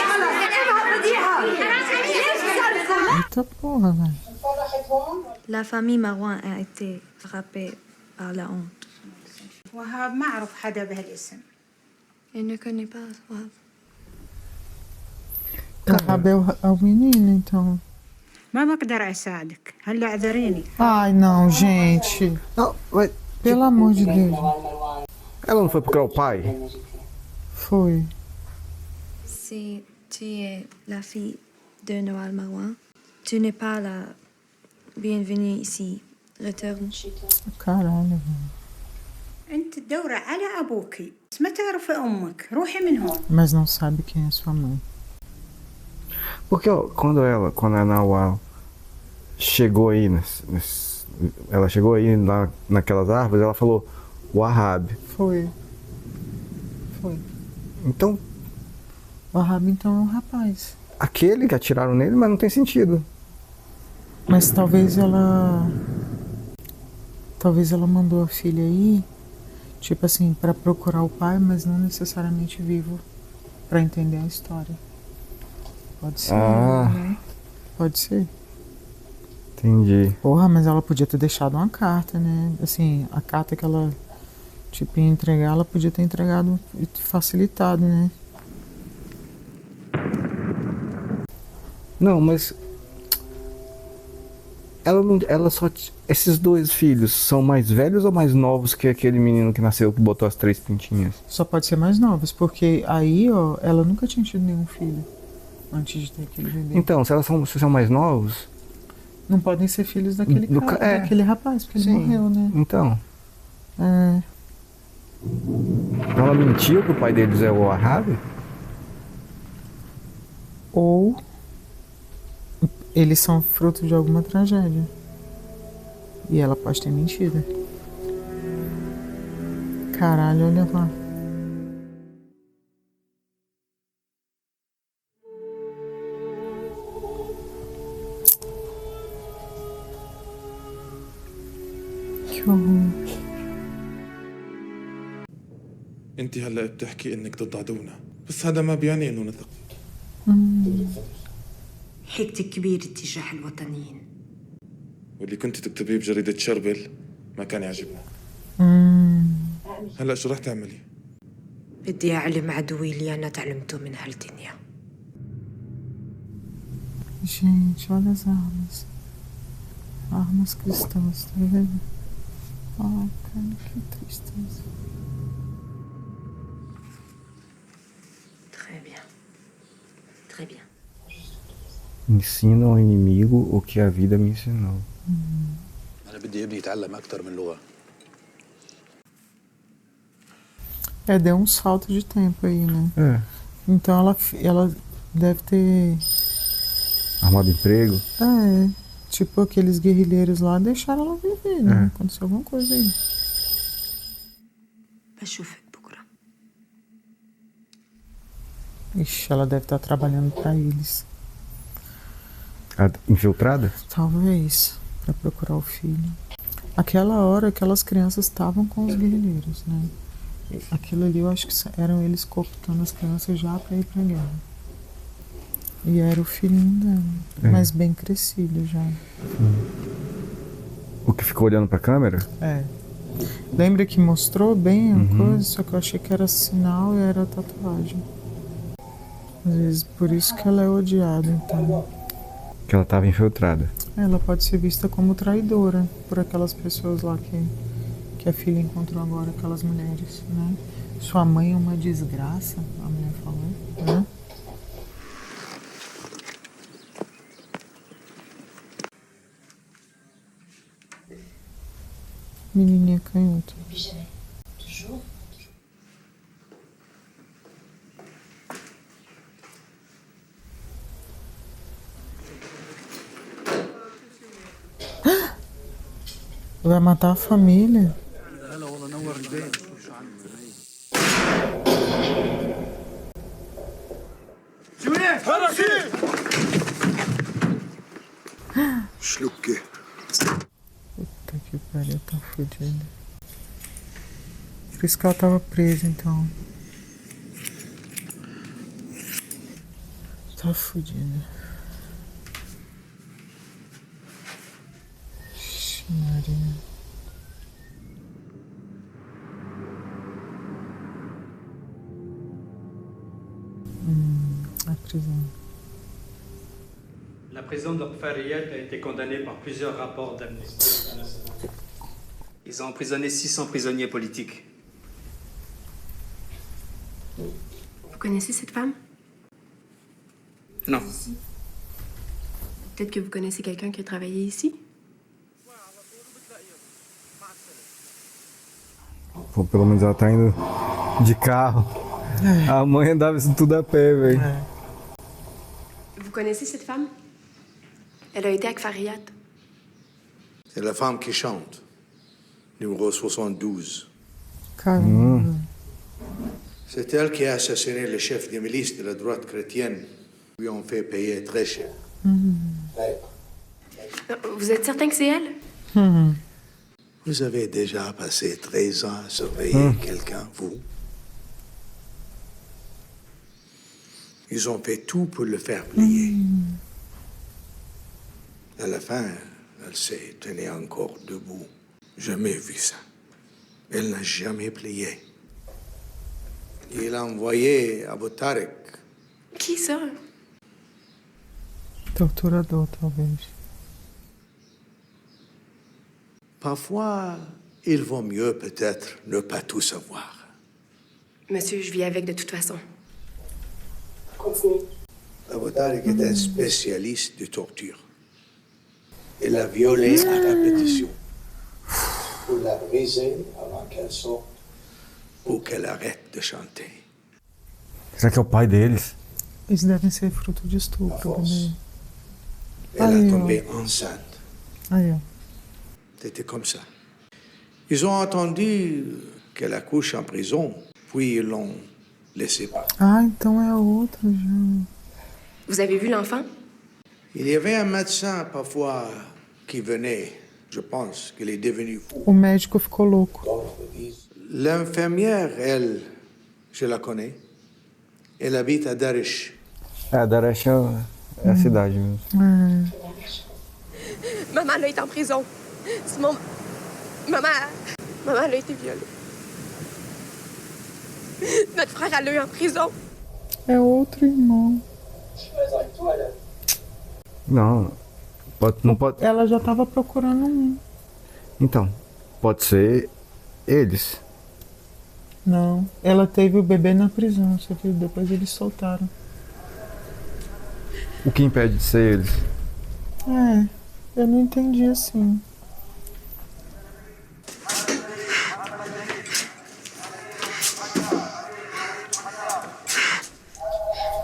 Speaker 14: خلك. إمها فتيحة. ليش بتعرفوا؟
Speaker 2: Eita porra, velho.
Speaker 15: La famille Marouane a été frappée par la honte.
Speaker 14: وهاب ما أعرف حدا بهالاسم.
Speaker 15: Elle ne connaît pas Wahab.
Speaker 2: Wahab é o menino, então.
Speaker 14: ما بقدر أساعدك. هلا اعذريني.
Speaker 2: Ai, não, gente.
Speaker 1: Não, mas...
Speaker 2: Pelo amor de Deus.
Speaker 1: Ela não foi procurar o pai?
Speaker 2: Foi.
Speaker 15: Si tu es la fille de Nawal Marouane, tu n'es pas la bienvenue ici. Retourne chez toi.
Speaker 2: Caralho, velho.
Speaker 14: أنت تدوري على أبوكي. بس ما تعرفي أمك. روحي من هون.
Speaker 2: Mas não sabe quem é sua mãe.
Speaker 1: Porque ó, quando a Nawal chegou aí, ela chegou aí naquelas árvores, ela falou Wahab.
Speaker 2: Foi.
Speaker 1: Então...
Speaker 2: Wahab então é um rapaz.
Speaker 1: Aquele que atiraram nele, mas não tem sentido.
Speaker 2: Mas talvez ela mandou a filha aí, tipo assim, pra procurar o pai, mas não necessariamente vivo, pra entender a história. Pode ser, né? Pode ser.
Speaker 1: Entendi.
Speaker 2: Porra, mas ela podia ter deixado uma carta, né? Assim, a carta que ela, tipo, ia entregar, ela podia ter entregado e facilitado, né?
Speaker 1: Não, mas... Ela só... Esses dois filhos são mais velhos ou mais novos que aquele menino que nasceu, que botou as 3 pintinhas?
Speaker 2: Só pode ser mais novos, porque aí, ó, ela nunca tinha tido nenhum filho antes de ter aquele bebê.
Speaker 1: Então, se são mais novos...
Speaker 2: Não podem ser filhos daquele daquele rapaz, porque ele morreu, né?
Speaker 1: Então.
Speaker 2: É.
Speaker 1: Ela mentiu que o pai deles é o Wahab?
Speaker 2: Ou eles são fruto de alguma tragédia. E ela pode ter mentido. Caralho, olha lá. Que horror.
Speaker 18: انت هلا بتحكي انك ضد عدونا، بس هذا ما بيعني انه نثق.
Speaker 10: حقتك كبير اتجاه الوطنيين.
Speaker 18: واللي كنت تكتبيه بجريدة شربل ما كان يعجبنا. هلا شو رح تعملي؟
Speaker 10: بدي أعلم عدوي اللي أنا تعلمته من هالدنيا.
Speaker 2: Gente, olha as armas. Armas cristãs, tá vendo? Ai, cara, que tristeza.
Speaker 10: Très bien. Très bien.
Speaker 1: Ensina ao inimigo o que a vida me ensinou.
Speaker 3: أنا بدي ابني يتعلم أكثر من لغة.
Speaker 2: Deu um salto de tempo aí, né?
Speaker 1: É.
Speaker 2: Então ela deve ter...
Speaker 1: Armado emprego?
Speaker 2: É, tipo aqueles guerrilheiros lá deixaram ela viver, né? Aconteceu alguma coisa aí.
Speaker 10: بشوفك بكرة.
Speaker 2: Ixi, ela deve estar trabalhando pra eles.
Speaker 1: Infiltrada?
Speaker 2: Talvez, pra procurar o filho. Aquela hora, aquelas crianças estavam com os guerrilheiros, né? Aquilo ali eu acho que eram eles cooptando as crianças já pra ir pra guerra. E era o filhinho dela, mas bem crescido já.
Speaker 1: O que ficou olhando pra câmera?
Speaker 2: É. Lembra que mostrou bem a coisa, só que eu achei que era sinal e era tatuagem. Às vezes por isso que ela é odiada, então.
Speaker 1: Que ela estava infiltrada.
Speaker 2: Ela pode ser vista como traidora por aquelas pessoas lá que a filha encontrou agora, aquelas mulheres, né? Sua mãe é uma desgraça, a mulher falou, né? Menininha canhota. Vai matar a família.
Speaker 6: Schlucke.
Speaker 2: Puta que pariu, tá fodida. Por isso que ela tava presa, então. Tá fodida. Maria. A prison.
Speaker 19: La prison de Fariyat a été condamnée par plusieurs rapports d'Amnesty International. Ils ont emprisonné 600 prisonniers politiques.
Speaker 5: Vous connaissez cette femme?
Speaker 19: Non.
Speaker 5: Peut-être que vous connaissez quelqu'un qui a travaillé ici?
Speaker 1: Pô, pelo menos ela tá indo de carro. A mãe andava isso tudo a pé, velho.
Speaker 5: Vous connaissez cette femme? Elle a été à Fariyat.
Speaker 3: C'est la femme qui chante. Numéro 72.
Speaker 2: Caramba.
Speaker 3: C'est elle qui a assassiné le chef des milices de la droite chrétienne. Lui ont fait payer très cher.
Speaker 5: Vous êtes certain que c'est elle?
Speaker 3: Vous avez déjà passé 13 ans à surveiller quelqu'un, vous? Ils ont fait tout pour le faire plier. À la fin, elle s'est tenue encore debout. Jamais vu ça. Elle n'a jamais plié. Il a envoyé Abu Tariq.
Speaker 5: Qui ça?
Speaker 2: Torturador, talvez.
Speaker 3: Parfois, il vaut mieux peut-être ne pas tout savoir.
Speaker 5: Monsieur, je vis avec de toute façon.
Speaker 3: Abu Tariq est un spécialiste de torture. Il l'a violée à répétition. Pour la briser avant qu'elle sorte. Ou qu'elle arrête de chanter.
Speaker 1: Será que é o pai deles?
Speaker 2: Eles devem ser fruto de estupro também.
Speaker 3: Elle a tombé enceinte.
Speaker 2: Aí, ó.
Speaker 3: C'était comme ça. Ils ont entendu qu'elle accouche en prison, puis ils l'ont laissée partir.
Speaker 2: Ah, então é a outra já.
Speaker 5: Vous avez vu l'enfant?
Speaker 3: Il y avait un médecin parfois qui venait. Je pense qu'il est devenu fou.
Speaker 2: O médico ficou louco.
Speaker 3: L'infirmière, elle, je la connais. Elle habite à Daresh.
Speaker 1: Daresh é a cidade mesmo.
Speaker 5: Maman, elle est en prison. C'est mon... Maman, elle a été violée. Notre frère, elle l'a eu en prison.
Speaker 2: É outro irmão.
Speaker 1: Não, não pode.
Speaker 2: Ela já tava procurando um.
Speaker 1: Então, pode ser eles.
Speaker 2: Não, ela teve o bebê na prisão, você viu? Depois eles soltaram.
Speaker 1: O que impede de ser eles?
Speaker 2: Eu não entendi assim.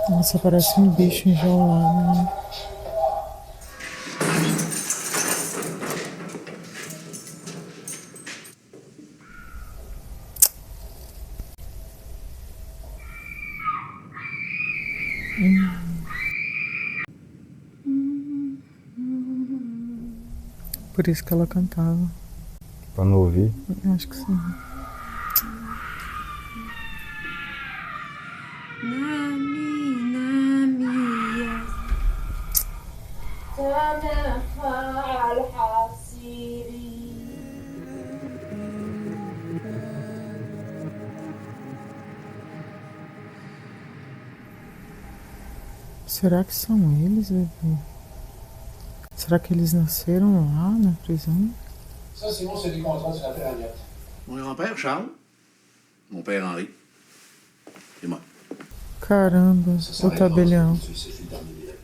Speaker 2: Nossa, parece um bicho enjaulado, né? Por isso que ela cantava.
Speaker 1: Pra não ouvir?
Speaker 2: Eu acho que sim. Será que são eles, bebê? Será que eles nasceram lá na prisão?
Speaker 3: Ça, Simon, c'est du contrat de la Ferrariette. Mon grand-père, Charles. Mon père, Henri. Et moi.
Speaker 2: Caramba, o tabelião.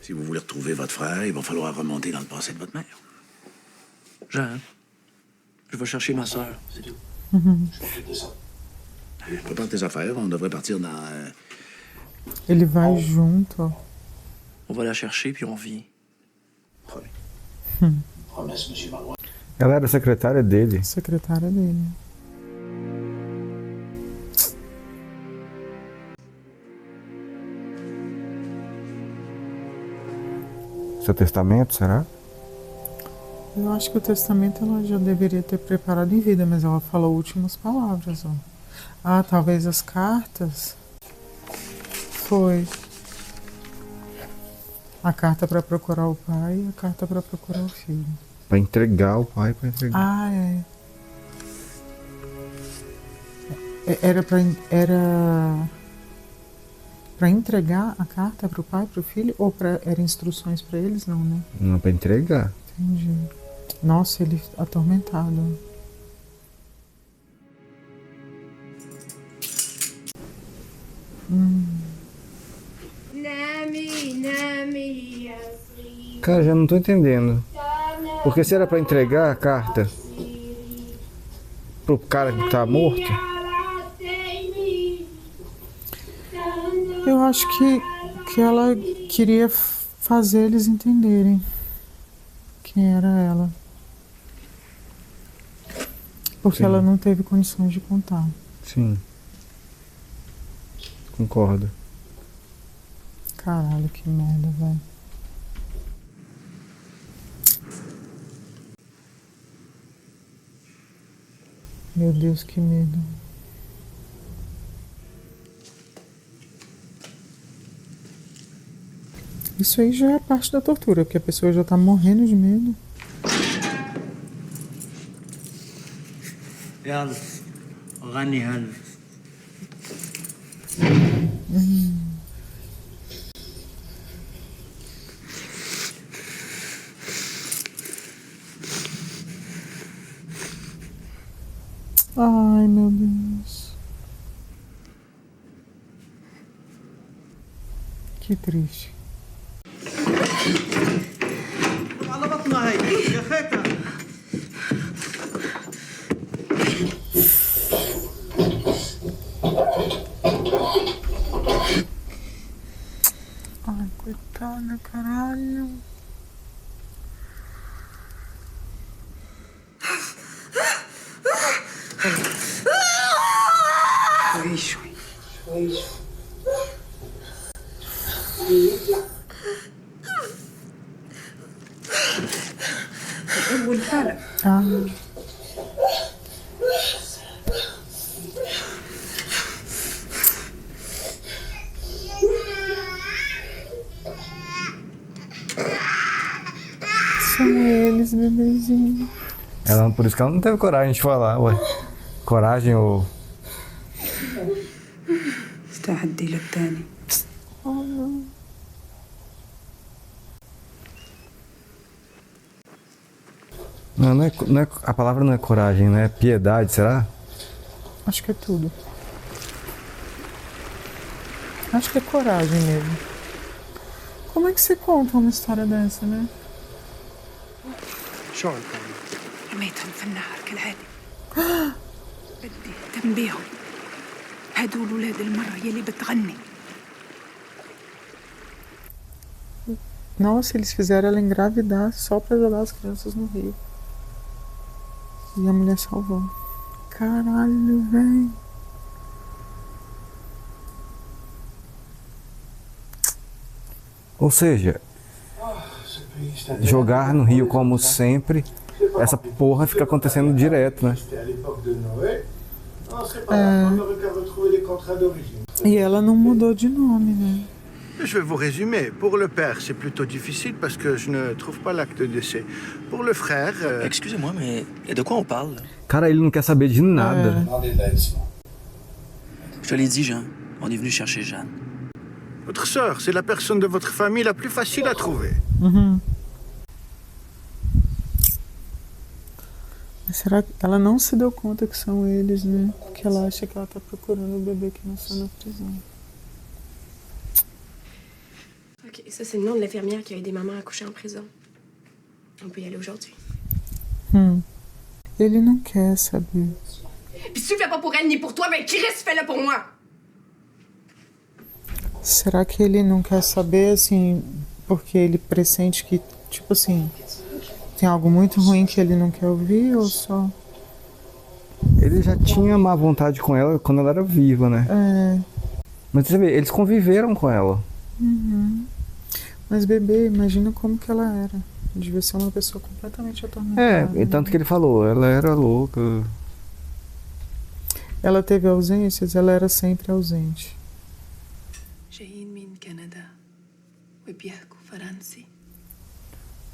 Speaker 3: Si vous voulez retrouver votre frère, il va falloir remonter dans le passé de votre mère. Jean, je
Speaker 4: Je vais chercher ma sœur, c'est tout.
Speaker 3: Prépare tes affaires, on devrait partir dans...
Speaker 2: Ele vai junto.
Speaker 4: On va la chercher, puis on vient.
Speaker 3: Promesse, monsieur Marouin.
Speaker 1: Ela era secretária dele.
Speaker 2: Secretária dele.
Speaker 1: Seu testamento, será?
Speaker 2: Eu acho que o testamento ela já deveria ter preparado em vida, mas ela falou últimas palavras, ó. Ah, talvez as cartas. Foi. A carta para procurar o pai e a carta para procurar o filho.
Speaker 1: Para entregar o pai, para entregar.
Speaker 2: Ah, é. Era para entregar a carta para o pai, para o filho, ou eram instruções para eles, não, né?
Speaker 1: Não, para entregar.
Speaker 2: Entendi. Nossa, ele atormentado.
Speaker 1: Cara, já não tô entendendo. Porque se era para entregar a carta pro cara que tá morto.
Speaker 2: Eu acho que ela queria fazer eles entenderem quem era ela. Porque ela não teve condições de contar.
Speaker 1: Sim. Concordo.
Speaker 2: Caralho, que merda, velho. Meu Deus, que medo. Isso aí já é parte da tortura, porque a pessoa já tá morrendo de medo.
Speaker 17: يلا غني هلا.
Speaker 2: Ai, meu Deus. Que triste.
Speaker 8: على بطنها هي يا خيتا.
Speaker 2: Ai, coitada, caralho.
Speaker 8: شوي أول حالة.
Speaker 2: São eles, bebezinho.
Speaker 1: Ela, por isso que ela não teve coragem de falar, ué. Coragem ou...
Speaker 10: استعدي للثاني.
Speaker 1: Não é, a palavra não é coragem, né? É piedade, será?
Speaker 2: Acho que é tudo. Acho que é coragem mesmo. Como é que você conta uma história dessa, né?
Speaker 8: شو
Speaker 10: رميتهم في النهر كالعادة. بدي اهتم بيهم. هدول ولاد المرة يلي بتغني.
Speaker 2: Nossa, eles fizeram ela engravidar só pra jogar as crianças no rio. E a mulher salvou. Caralho, velho.
Speaker 1: Ou seja, jogar no rio como sempre, essa porra fica acontecendo direto, né?
Speaker 2: E ela não mudou de nome, né?
Speaker 11: Je vais vous résumer. Pour le père, c'est plutôt difficile parce que je ne trouve pas l'acte de décès. Pour le frère...
Speaker 4: Excusez-moi, mais de quoi on parle?
Speaker 1: Cara, ele não quer saber de nada.
Speaker 4: Je te l'ai dit, Jean. On est venu chercher Jeanne.
Speaker 11: Votre sœur, c'est la personne de votre famille la plus facile à trouver.
Speaker 2: Mas será que ela não se deu conta que são eles, né? Porque ela acha que ela tá procurando o bebê que nasceu na prisão.
Speaker 5: Ok, ça c'est le nom de l'infirmière qui a aidé maman à accoucher en prison. On peut y aller aujourd'hui.
Speaker 2: Ele não quer saber.
Speaker 5: Puis si tu le fais pas pour elle ni pour toi, ben Chris, fais-le pour moi!
Speaker 2: Será que ele não quer saber, assim, porque ele pressente que, tipo assim, tem algo muito ruim que ele não quer ouvir ou só...
Speaker 1: Ele já tinha má vontade com ela quando ela era viva, né?
Speaker 2: É.
Speaker 1: Mas você vê, eles conviveram com ela.
Speaker 2: Uhum. Mas bebê, imagina como que ela era. Devia ser uma pessoa completamente atormentada.
Speaker 1: É, e tanto que ele falou, ela era louca.
Speaker 2: Ela teve ausências, ela era sempre ausente.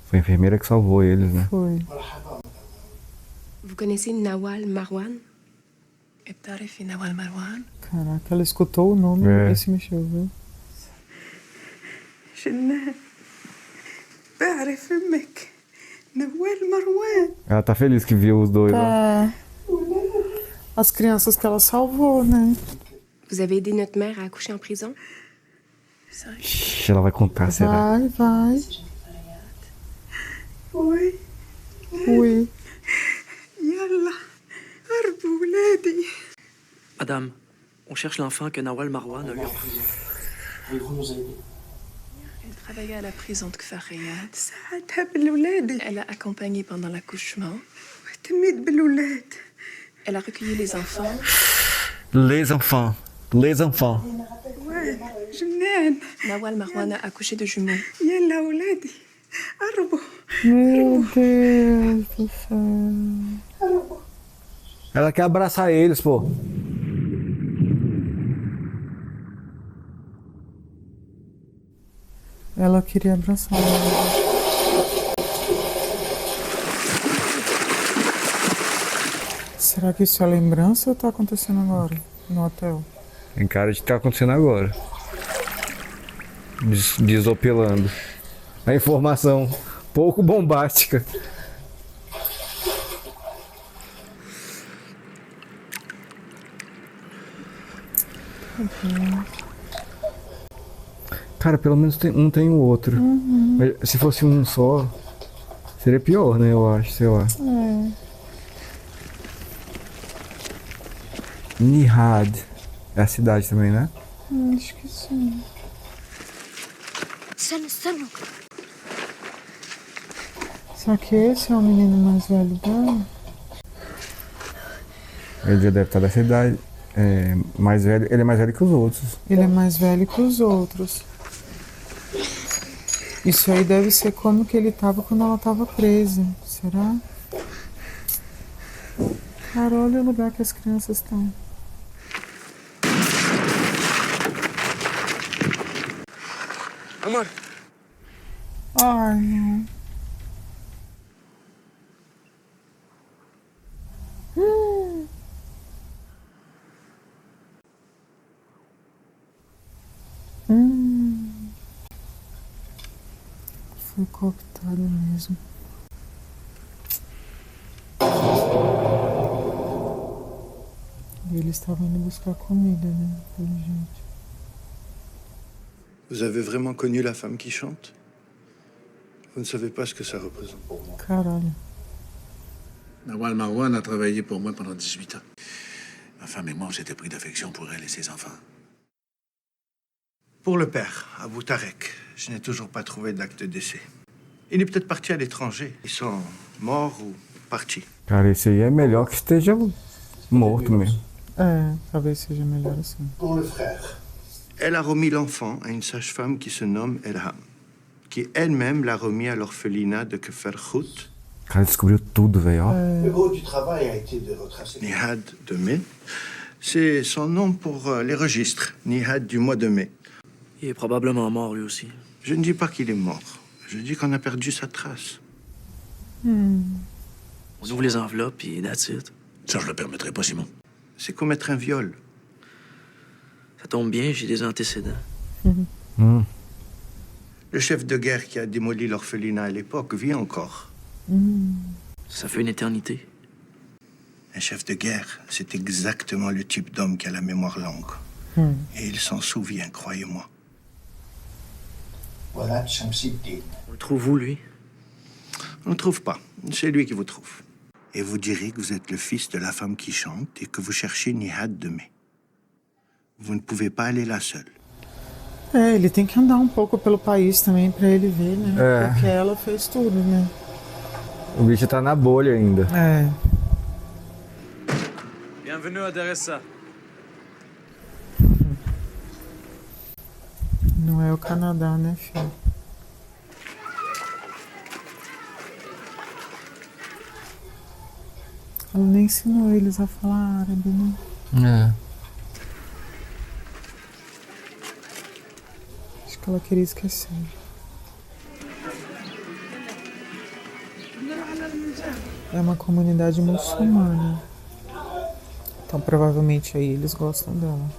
Speaker 1: Foi a enfermeira que salvou eles, né?
Speaker 2: Foi.
Speaker 5: Vous connaissez Nawal Marwan?
Speaker 2: Caraca, ela escutou o nome e se mexeu, viu?
Speaker 10: جنان بعرف امك نوال مروان.
Speaker 1: Ela tá feliz que viu os dois lá.
Speaker 2: As crianças que ela salvou, né?
Speaker 5: Vous avez aidé notre mère à accoucher en prison?
Speaker 1: Ixi, ela vai contar, será?
Speaker 2: Vai.
Speaker 10: وي
Speaker 2: Oui.
Speaker 10: يلا هربوا ولادي.
Speaker 4: Madame, on cherche l'enfant que Nawal Marwan a eu en prison.
Speaker 19: Pouvez-vous nous aider?
Speaker 12: Elle travaillait à la prison de Kfar Riyad.
Speaker 10: ساعدها بالولاد.
Speaker 12: Elle a accompagné pendant l'accouchement.
Speaker 10: واهتميت بالولاد.
Speaker 12: Elle a recueilli les enfants.
Speaker 1: Les enfants.
Speaker 10: وين جنان.
Speaker 12: Nawal Marwan a accouché de jumeaux.
Speaker 10: يلا ولادي هربوا.
Speaker 2: Meu Deus do céu.
Speaker 1: Ela quer abraçar eles, pô.
Speaker 2: Ela queria abraçar ela. Será que isso é lembrança ou tá acontecendo agora? No hotel?
Speaker 1: Tem cara de que tá acontecendo agora. Desopelando. A informação pouco bombástica. Cara, pelo menos um tem o outro.
Speaker 2: Uhum.
Speaker 1: Mas se fosse um só, seria pior, né? Eu acho, sei lá. Nihad. É a cidade também, né?
Speaker 2: Acho que sim.
Speaker 5: استنوا
Speaker 2: Será que esse é o menino mais velho dela?
Speaker 1: Ele já deve estar dessa idade. Mais velho. Ele é mais velho que os outros.
Speaker 2: Ele é mais velho que os outros. Isso aí deve ser como que ele tava quando ela tava presa. Será? Cara, olha o lugar que as crianças estão.
Speaker 4: Amor.
Speaker 2: Ai, não. Foi cooptado mesmo. E eles estavam indo buscar comida, né? Pelo jeito.
Speaker 6: Vous avez vraiment connu la femme qui chante? Vous ne savez pas ce que ça représente pour moi.
Speaker 2: Caralho.
Speaker 3: Nawal Marwan a travaillé pour moi pendant 18 ans. Ma femme et moi, on s'était pris d'affection pour elle et ses enfants.
Speaker 6: Pour le père, Abou Tarek, je n'ai toujours pas trouvé d'acte de décès. Il est peut-être parti à l'étranger. Ils sont morts ou partis.
Speaker 1: Cara, esse aí é melhor que esteja morto mesmo.
Speaker 2: Talvez seja melhor assim.
Speaker 6: Pour le frère. Elle a remis l'enfant à une sage-femme qui se nomme Elham, qui elle-même l'a remis à l'orphelinat de Kfar Khout.
Speaker 1: Cara, descobriu tudo, velho.
Speaker 6: Le gros du travail a été de retracer. Nihad de mai, c'est son nom pour les registres. Nihad du mois de mai.
Speaker 4: Il est probablement mort lui aussi.
Speaker 6: Je ne dis pas qu'il est mort. Je dis qu'on a perdu sa trace.
Speaker 4: On ouvre les enveloppes et that's it.
Speaker 3: Ça, je le permettrai pas, Simon.
Speaker 6: C'est commettre un viol.
Speaker 4: Ça tombe bien, j'ai des antécédents.
Speaker 6: Le chef de guerre qui a démoli l'orphelinat à l'époque vit encore.
Speaker 4: Ça fait une éternité.
Speaker 6: Un chef de guerre, c'est exactement le type d'homme qui a la mémoire longue. Et il s'en souvient, croyez-moi.
Speaker 3: Voilà Shamsiddin.
Speaker 4: On le trouve où, lui?
Speaker 6: On ne le trouve pas. C'est lui qui vous trouve. Et vous direz que vous êtes le fils de la femme qui chante et que vous cherchez Nihad Deme. Vous ne pouvez pas aller là seul.
Speaker 2: Ele tem que andar um pouco pelo país também pra ele ver, né?
Speaker 1: É.
Speaker 2: Porque ela fez tudo, né?
Speaker 1: O bicho tá na bolha ainda.
Speaker 2: É.
Speaker 8: Bienvenue à Deressa.
Speaker 2: Não é o Canadá, né, filho? Ela nem ensinou eles a falar árabe, né? Acho que ela queria esquecer. É uma comunidade muçulmana. Então provavelmente aí eles gostam dela.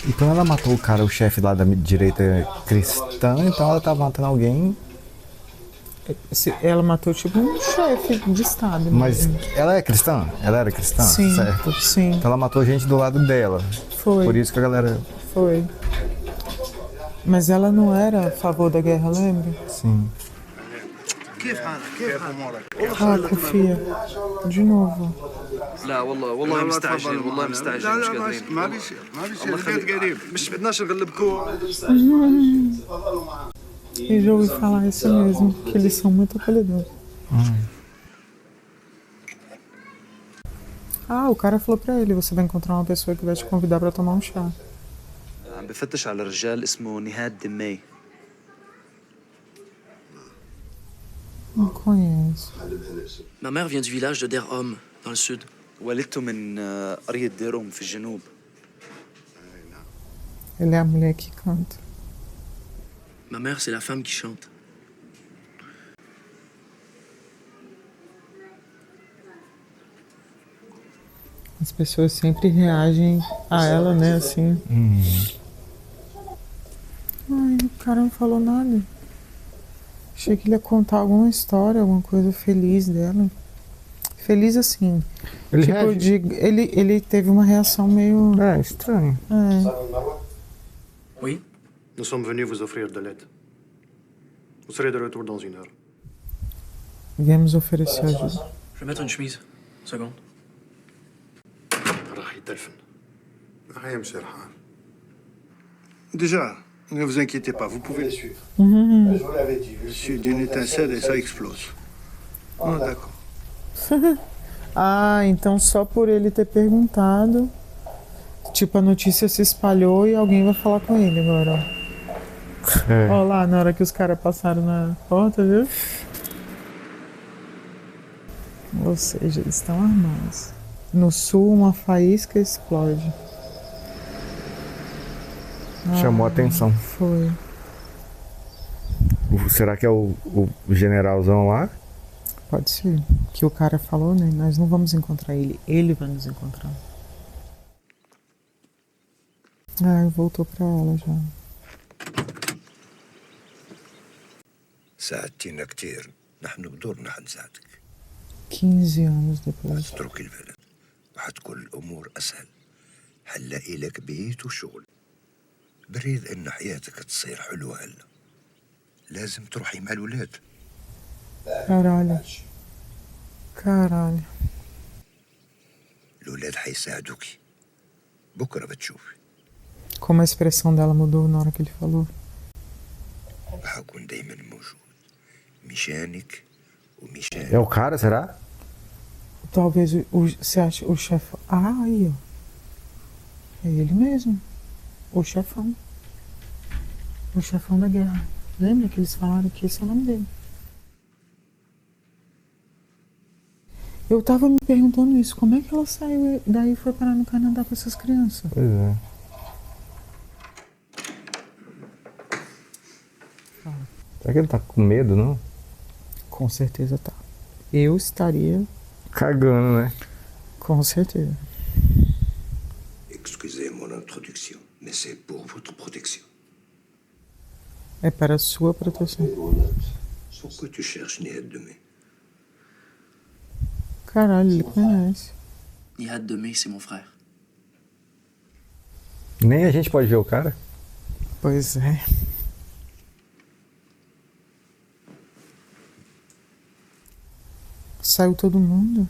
Speaker 1: E quando ela matou o cara, o chefe lá da direita cristã, então ela tava matando alguém.
Speaker 2: Ela matou tipo um chefe de estado.
Speaker 1: Mas
Speaker 2: mesmo.
Speaker 1: ela é cristã? Ela era cristã?
Speaker 2: Sim,
Speaker 1: certo?
Speaker 2: sim.
Speaker 1: Então ela matou gente do lado dela.
Speaker 2: Foi.
Speaker 1: Por isso que a galera...
Speaker 2: Foi. Mas ela não era a favor da guerra, lembra?
Speaker 1: Sim.
Speaker 2: Ah, Kofia. De novo.
Speaker 8: لا والله مستعجل والله مستعجل مش قادرين
Speaker 6: ما بيصير البيت قريب.
Speaker 8: مش بدناش نغلبكم.
Speaker 2: Eu já ouvi falar isso mesmo, que eles são muito acolhedores. Ah, o cara falou pra ele, você vai encontrar uma pessoa que vai te convidar pra tomar um chá.
Speaker 8: عم بفتش على رجال اسمه نهاد دمي.
Speaker 2: Não conheço.
Speaker 4: Ma mère vient du village de Der Homme, dans le sud.
Speaker 8: والدته من قرية دير في الجنوب.
Speaker 2: Ele é a mulher que canta.
Speaker 4: Ma mère, c'est la femme qui chante.
Speaker 2: As pessoas sempre reagem a ela, né, assim. Ai, o cara não falou nada. Achei que ele ia contar alguma história, alguma coisa feliz dela. Feliz assim. Ele teve uma reação meio...
Speaker 1: estranha.
Speaker 4: Oui?
Speaker 19: Nous sommes venus vous offrir de l'aide. Vous serez de retour dans 1 heure.
Speaker 2: Viemos oferecer ajuda.
Speaker 4: Je vais mettre une chemise. Seconde.
Speaker 19: راح يتلفن.
Speaker 6: Rien, monsieur Rahar. Déjà, ne vous inquiétez pas, vous pouvez le suivre.
Speaker 2: Je
Speaker 6: vous l'avais dit. Je suis d'une étincelle et ça explose. Ah, d'accord.
Speaker 2: Ah, então só por ele ter perguntado, tipo, a notícia se espalhou e alguém vai falar com ele agora, ó. Olha lá, na hora que os caras passaram na porta, viu? Ou seja, eles estão armados. No sul, uma faísca explode.
Speaker 1: Chamou a atenção.
Speaker 2: Foi.
Speaker 1: Será que é o generalzão lá?
Speaker 2: Pode ser. Que o cara falou, né? Nós não vamos encontrar ele. Ele vai nos encontrar. Ah, voltou pra ela já.
Speaker 6: ساعدتينا كتير. نحن بدورنا حنساعدك.
Speaker 2: 15 anos depois.
Speaker 6: اترك البلد وحتكون الأمور أسهل. حنلاقي لك بيت وشغل. بريد إن حياتك تصير حلوة هلا. لازم تروحي مع الولاد.
Speaker 2: Caralho. Caralho.
Speaker 6: الولاد حيساعدوكي. بكرة بتشوفي.
Speaker 2: Como a expressão dela mudou na hora que ele falou.
Speaker 6: وحكون دايما موجود. مشانك ومشان.
Speaker 1: É o cara, será?
Speaker 2: Talvez você acha o chefão. Ah, aí, ó. É ele mesmo. O chefão. O chefão da guerra. Lembra que eles falaram que esse é o nome dele? Eu tava me perguntando isso. Como é que ela saiu daí e foi parar no Canadá com essas crianças?
Speaker 1: Pois é. Será que ele tá com medo, não?
Speaker 2: Com certeza tá. Eu estaria...
Speaker 1: Cagando, né?
Speaker 2: Com certeza.
Speaker 6: Excusez mon introduction, mais c'est pour votre protection.
Speaker 2: É para a sua proteção.
Speaker 6: Pourquoi tu cherches Nihad Deme?
Speaker 2: Caralho, ele conhece.
Speaker 4: Nihad Deme, c'est mon frère.
Speaker 1: Nem a gente pode ver o cara?
Speaker 2: Pois é. Saiu todo mundo?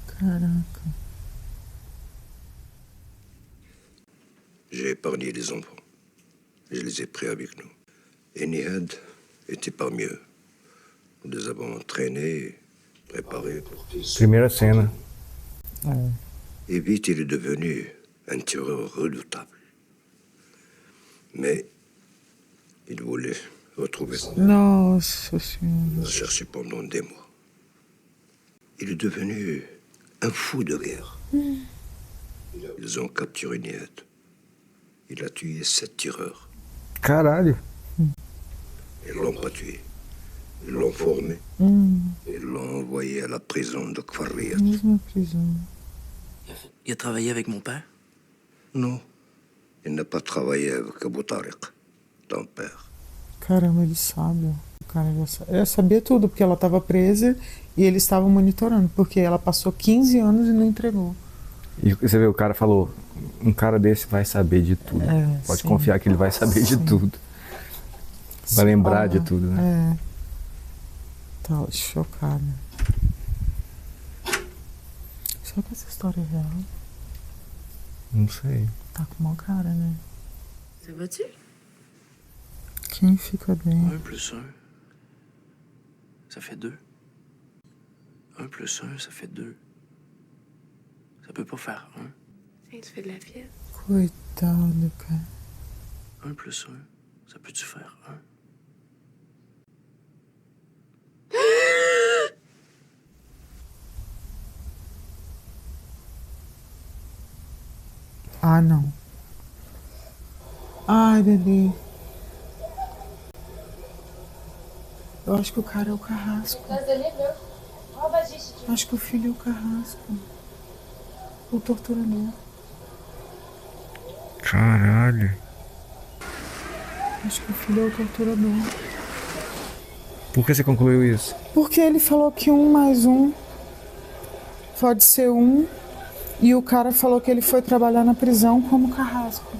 Speaker 2: Caraca.
Speaker 6: J'ai épargné les enfants. Je les ai pris avec nous. Et Nihad était parmi eux. Nous les avons entraînés, préparés pour qu'ils...
Speaker 1: Primeira cena.
Speaker 6: Et vite, il est devenu un tireur redoutable. Mais il voulait retrouver son...
Speaker 2: Nossa Senhora.
Speaker 6: Il a cherché pendant des mois. Il est devenu un fou de guerre. Ils ont capturé Nihad. Il a tué 7 tireurs.
Speaker 1: Caralho.
Speaker 6: Ils l'ont pas tué. Ils l'ont formé. Ils l'ont envoyé à la prison de Kfarriyat.
Speaker 4: Il a travaillé avec mon père?
Speaker 6: Non. Il n'a pas travaillé avec Abu Tariq, ton père.
Speaker 2: Caramba, ele sabe. O cara já sabia tudo, porque ela estava presa e eles estavam monitorando, porque ela passou 15 anos e não entregou.
Speaker 1: E você vê, o cara falou, um cara desse vai saber de tudo. Pode confiar que ele vai saber de tudo. Vai lembrar de tudo, né?
Speaker 2: Tá chocada. Será que essa história é real?
Speaker 1: Não sei.
Speaker 2: Tá com uma cara, né?
Speaker 5: Ça va-tu?
Speaker 2: Quem fica bem?
Speaker 4: 1 plus 1, ça fait 2. 1 plus 1, ça fait 2. Ça peut pas faire 1.
Speaker 5: Hey, tu fais de la fièvre?
Speaker 2: Coitado, cara.
Speaker 4: 1 plus 1, ça peut-tu faire 1?
Speaker 2: Ah, não. Ai, bebê. Eu acho que o cara é o Carrasco. Acho que o filho é o Carrasco. O torturador.
Speaker 1: Caralho.
Speaker 2: Acho que o filho é o torturador.
Speaker 1: Por que você concluiu isso?
Speaker 2: Porque ele falou que 1 mais 1 pode ser 1. E o cara falou que ele foi trabalhar na prisão como Carrasco.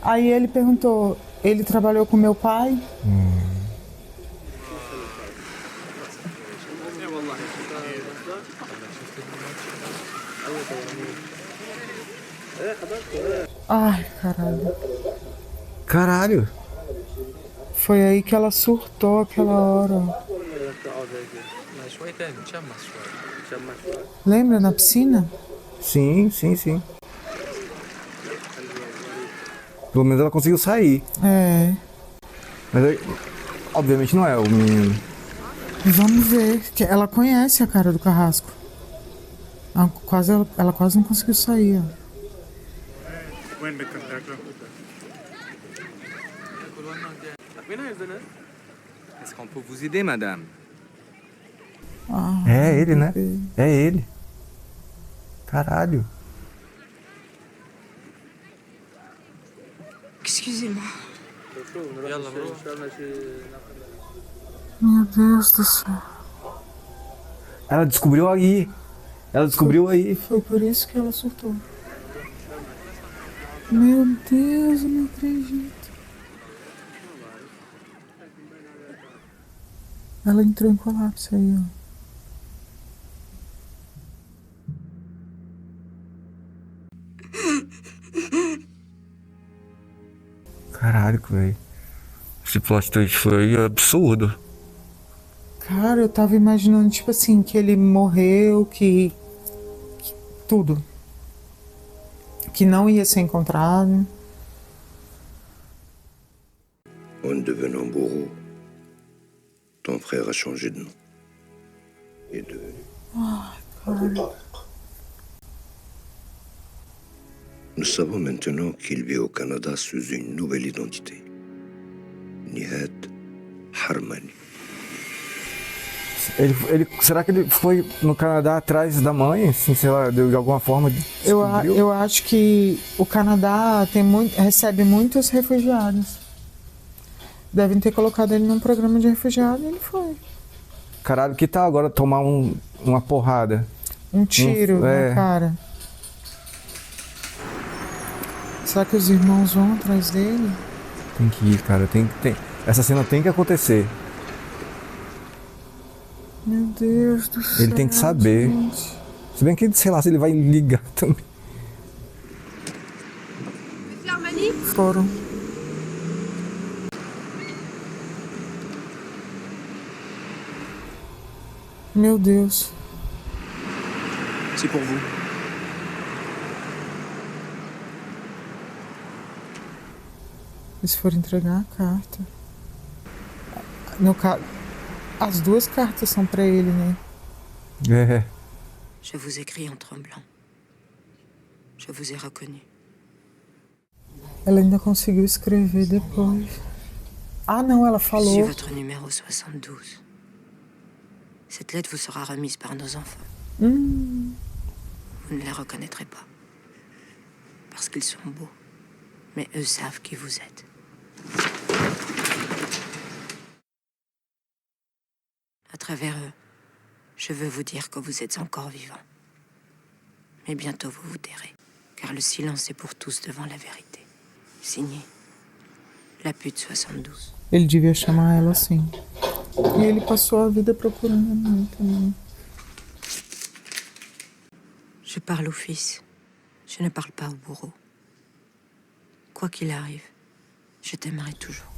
Speaker 2: Aí ele perguntou, ele trabalhou com meu pai? Ai, caralho.
Speaker 1: Caralho.
Speaker 2: Foi aí que ela surtou aquela hora. Lembra na piscina?
Speaker 1: Sim, sim, sim. Pelo menos ela conseguiu sair.
Speaker 2: É.
Speaker 1: Mas obviamente não é o menino.
Speaker 2: Vamos ver. Ela conhece a cara do Carrasco. Ela quase não conseguiu sair. Ó.
Speaker 8: Est-ce qu'on peut vous aider, madame?
Speaker 1: É ele, né? É ele. Caralho.
Speaker 15: Excusez-moi.
Speaker 2: Meu Deus do céu.
Speaker 1: Ela descobriu aí. Ela descobriu aí.
Speaker 2: Foi por isso que ela surtou. Meu Deus, eu não acredito. Ela entrou em colapso aí, ó.
Speaker 1: Caralho, velho. Esse plot twist foi absurdo.
Speaker 2: Cara, eu tava imaginando, tipo assim, que ele morreu, que tudo. Que não ia ser encontrado.
Speaker 6: En devenant bourreau, ton frère a changé de nom. Il est devenu Abu Tariq. Nous savons maintenant qu'il vit au Canada sous une nouvelle identité. Nihad Harmani.
Speaker 1: Será que ele foi no Canadá atrás da mãe? Assim, sei lá, de alguma forma.
Speaker 2: Eu acho que o Canadá recebe muitos refugiados. Devem ter colocado ele num programa de refugiado e ele foi.
Speaker 1: Caralho, que tal agora tomar uma porrada?
Speaker 2: Um tiro na cara. Será que os irmãos vão atrás dele?
Speaker 1: Tem que ir, cara. Essa cena tem que acontecer.
Speaker 2: Meu Deus do céu.
Speaker 1: Ele tem que saber.
Speaker 2: Gente.
Speaker 1: Se bem que, sei lá, se ele vai ligar também.
Speaker 2: Foram. Meu Deus.
Speaker 4: C'est pour vous.
Speaker 2: Eles foram entregar a carta. No caso, as duas cartas são pra ele, né?
Speaker 1: É.
Speaker 15: Je vous écris en tremblant. Je vous ai reconnu.
Speaker 2: Ela ainda conseguiu escrever depois. Ah, não, ela
Speaker 15: Je suis
Speaker 2: falou.
Speaker 15: votre numéro 72. Cette lettre vous sera remise par nos enfants. Vous ne les reconnaîtrez pas. Parce qu'ils sont beaux. Mais eux savent qui vous êtes. À travers eux, je veux vous dire que vous êtes encore vivant. Mais bientôt vous vous tairez. Car le silence est pour tous devant la vérité. Signé. La pute 72.
Speaker 2: Ele devia chamar ela assim. E ele passou a vida procurando a mãe também.
Speaker 15: Je parle au fils. Je ne parle pas au bourreau. Quoi qu'il arrive, je t'aimerai toujours.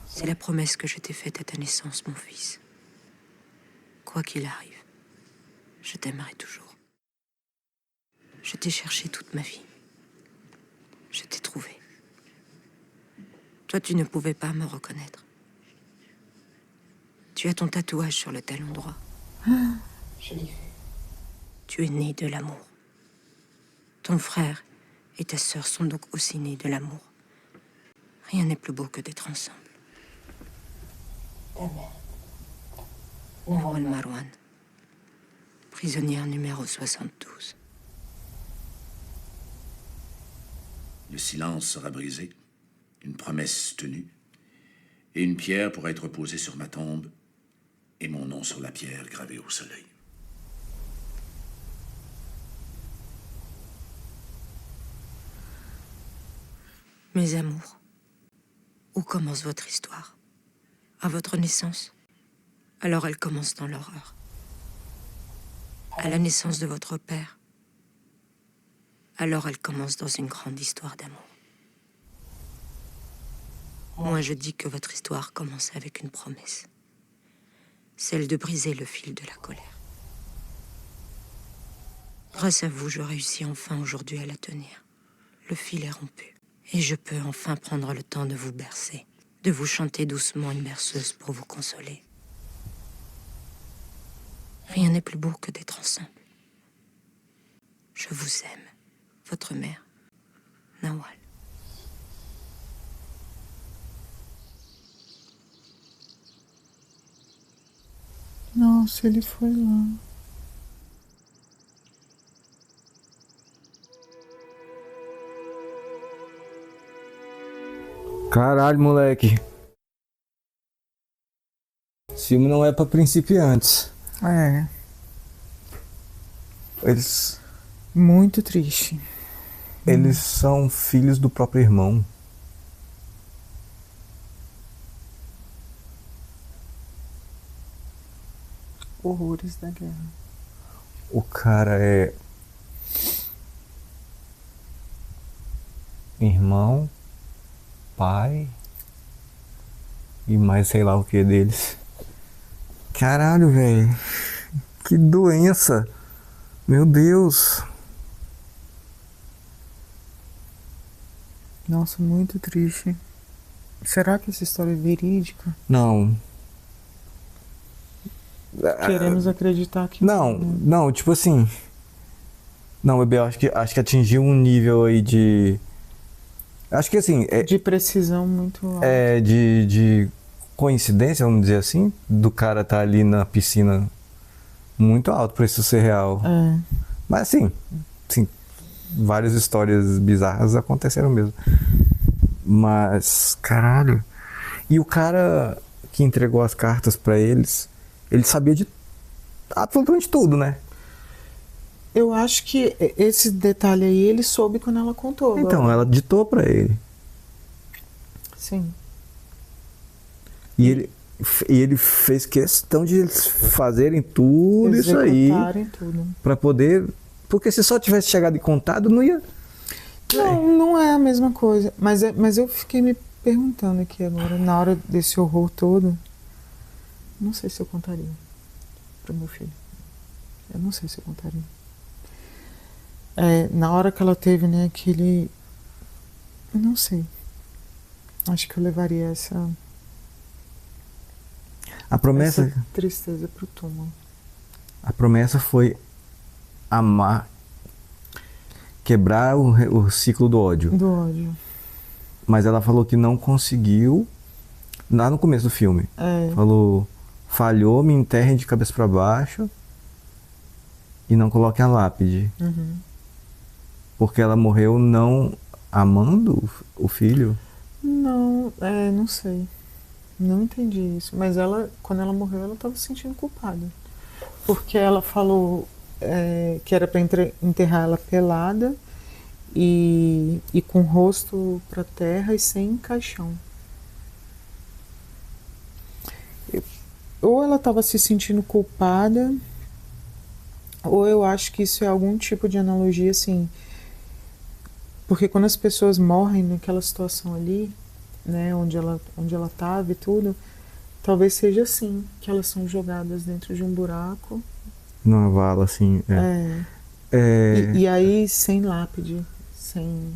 Speaker 15: C'est la promesse que je t'ai faite à ta naissance, mon fils. Quoi qu'il arrive, je t'aimerai toujours. Je t'ai cherché toute ma vie. Je t'ai trouvé. Toi, tu ne pouvais pas me reconnaître. Tu as ton tatouage sur le talon droit. Je l'ai vu. Tu es né de l'amour. Ton frère et ta sœur sont donc aussi nés de l'amour. Rien n'est plus beau que d'être ensemble. Ta mère. Nawal Marwan. Prisonnière numéro 72.
Speaker 3: Le silence sera brisé, une promesse tenue, et une pierre pourra être posée sur ma tombe, et mon nom sur la pierre gravé au soleil.
Speaker 15: Mes amours, où commence votre histoire? À votre naissance? Alors elle commence dans l'horreur. À la naissance de votre père? Alors elle commence dans une grande histoire d'amour. Moi, je dis que votre histoire commence avec une promesse. Celle de briser le fil de la colère. Grâce à vous, je réussis enfin aujourd'hui à la tenir. Le fil est rompu. Et je peux enfin prendre le temps de vous bercer, de vous chanter doucement une berceuse pour vous consoler. Rien n'est plus beau que d'être ensemble. Je vous aime, votre mère, Nawal.
Speaker 2: Nossa, ele foi lá.
Speaker 1: Caralho, moleque. Esse filme não é pra principiantes.
Speaker 2: É.
Speaker 1: Eles...
Speaker 2: Muito triste.
Speaker 1: Eles são filhos do próprio irmão.
Speaker 2: Horrores da guerra.
Speaker 1: O cara é... irmão, pai e mais sei lá o que deles. Caralho, velho. Que doença. Meu Deus.
Speaker 2: Nossa, muito triste. Será que essa história é verídica?
Speaker 1: Não.
Speaker 2: Queremos acreditar que...
Speaker 1: Não, tipo assim... Não, bebê, eu acho que atingiu um nível aí de... Acho que assim...
Speaker 2: de precisão muito alta.
Speaker 1: De coincidência, vamos dizer assim, do cara tá ali na piscina muito alto pra isso ser real. Mas assim, várias histórias bizarras aconteceram mesmo. Mas, caralho. E o cara que entregou as cartas pra eles, ele sabia de absolutamente tudo, né?
Speaker 2: Eu acho que esse detalhe aí ele soube quando ela contou.
Speaker 1: Então, ela ditou pra ele.
Speaker 2: Sim.
Speaker 1: E ele fez questão de eles fazerem tudo isso aí.
Speaker 2: Tudo.
Speaker 1: Pra poder... Porque se só tivesse chegado e contado, não ia...
Speaker 2: Não é a mesma coisa. Mas eu fiquei me perguntando aqui agora, na hora desse horror todo, não sei se eu contaria pro meu filho. Eu não sei se eu contaria. Na hora que ela teve, né, aquele... Eu não sei. Acho que eu levaria essa tristeza pro túmulo.
Speaker 1: A promessa foi amar, quebrar o ciclo do ódio.
Speaker 2: Do ódio.
Speaker 1: Mas ela falou que não conseguiu, lá no começo do filme. Falou, falhou, me enterrem de cabeça para baixo e não coloquem a lápide.
Speaker 2: Uhum.
Speaker 1: Porque ela morreu não amando o filho?
Speaker 2: Não, não sei. Não entendi isso. Mas ela, quando ela morreu, ela estava se sentindo culpada. Porque ela falou que era para enterrar ela pelada e com o rosto para terra e sem caixão. Ou ela estava se sentindo culpada, ou eu acho que isso é algum tipo de analogia, assim. Porque quando as pessoas morrem naquela situação ali, né, onde ela estava e tudo, talvez seja assim, que elas são jogadas dentro de um buraco.
Speaker 1: Numa vala, assim.
Speaker 2: E aí sem lápide, sem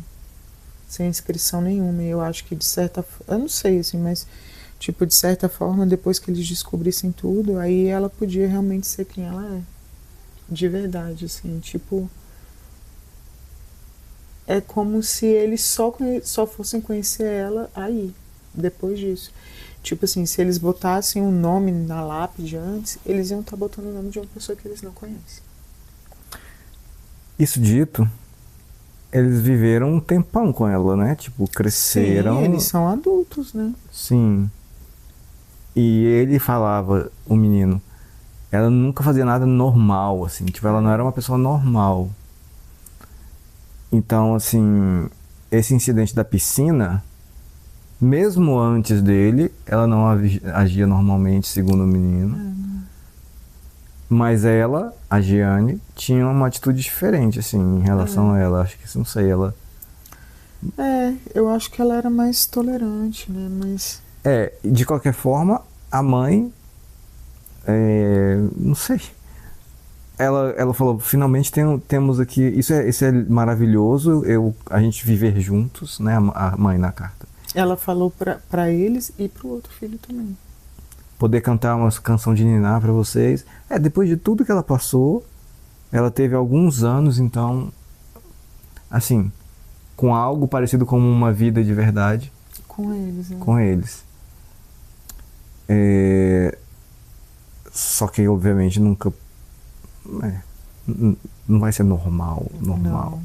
Speaker 2: inscrição nenhuma. Eu acho que de certa forma, eu não sei assim, mas tipo, de certa forma, depois que eles descobrissem tudo, aí ela podia realmente ser quem ela é. De verdade, assim, tipo... É como se eles só fossem conhecer ela aí, depois disso. Tipo assim, se eles botassem um nome na lápide antes, eles iam estar botando o nome de uma pessoa que eles não conhecem.
Speaker 1: Isso dito, eles viveram um tempão com ela, né? Tipo, cresceram...
Speaker 2: Sim, eles são adultos, né?
Speaker 1: Sim. E ele falava, o menino, ela nunca fazia nada normal, assim. Tipo, ela não era uma pessoa normal. Então, assim, esse incidente da piscina, mesmo antes dele, ela não agia normalmente, segundo o menino. Mas ela, a Gianni, tinha uma atitude diferente, assim, em relação a ela. Acho que, não sei, ela...
Speaker 2: eu acho que ela era mais tolerante, né? Mas...
Speaker 1: de qualquer forma, a mãe, não sei... Ela falou, finalmente temos aqui, isso é maravilhoso, a gente viver juntos, né, a mãe na carta.
Speaker 2: Ela falou pra eles e pro outro filho também.
Speaker 1: Poder cantar uma canção de niná pra vocês. Depois de tudo que ela passou, ela teve alguns anos, então, assim, com algo parecido com uma vida de verdade.
Speaker 2: Com eles, né?
Speaker 1: Com eles. Só que, obviamente, nunca... não vai ser normal.
Speaker 2: Não.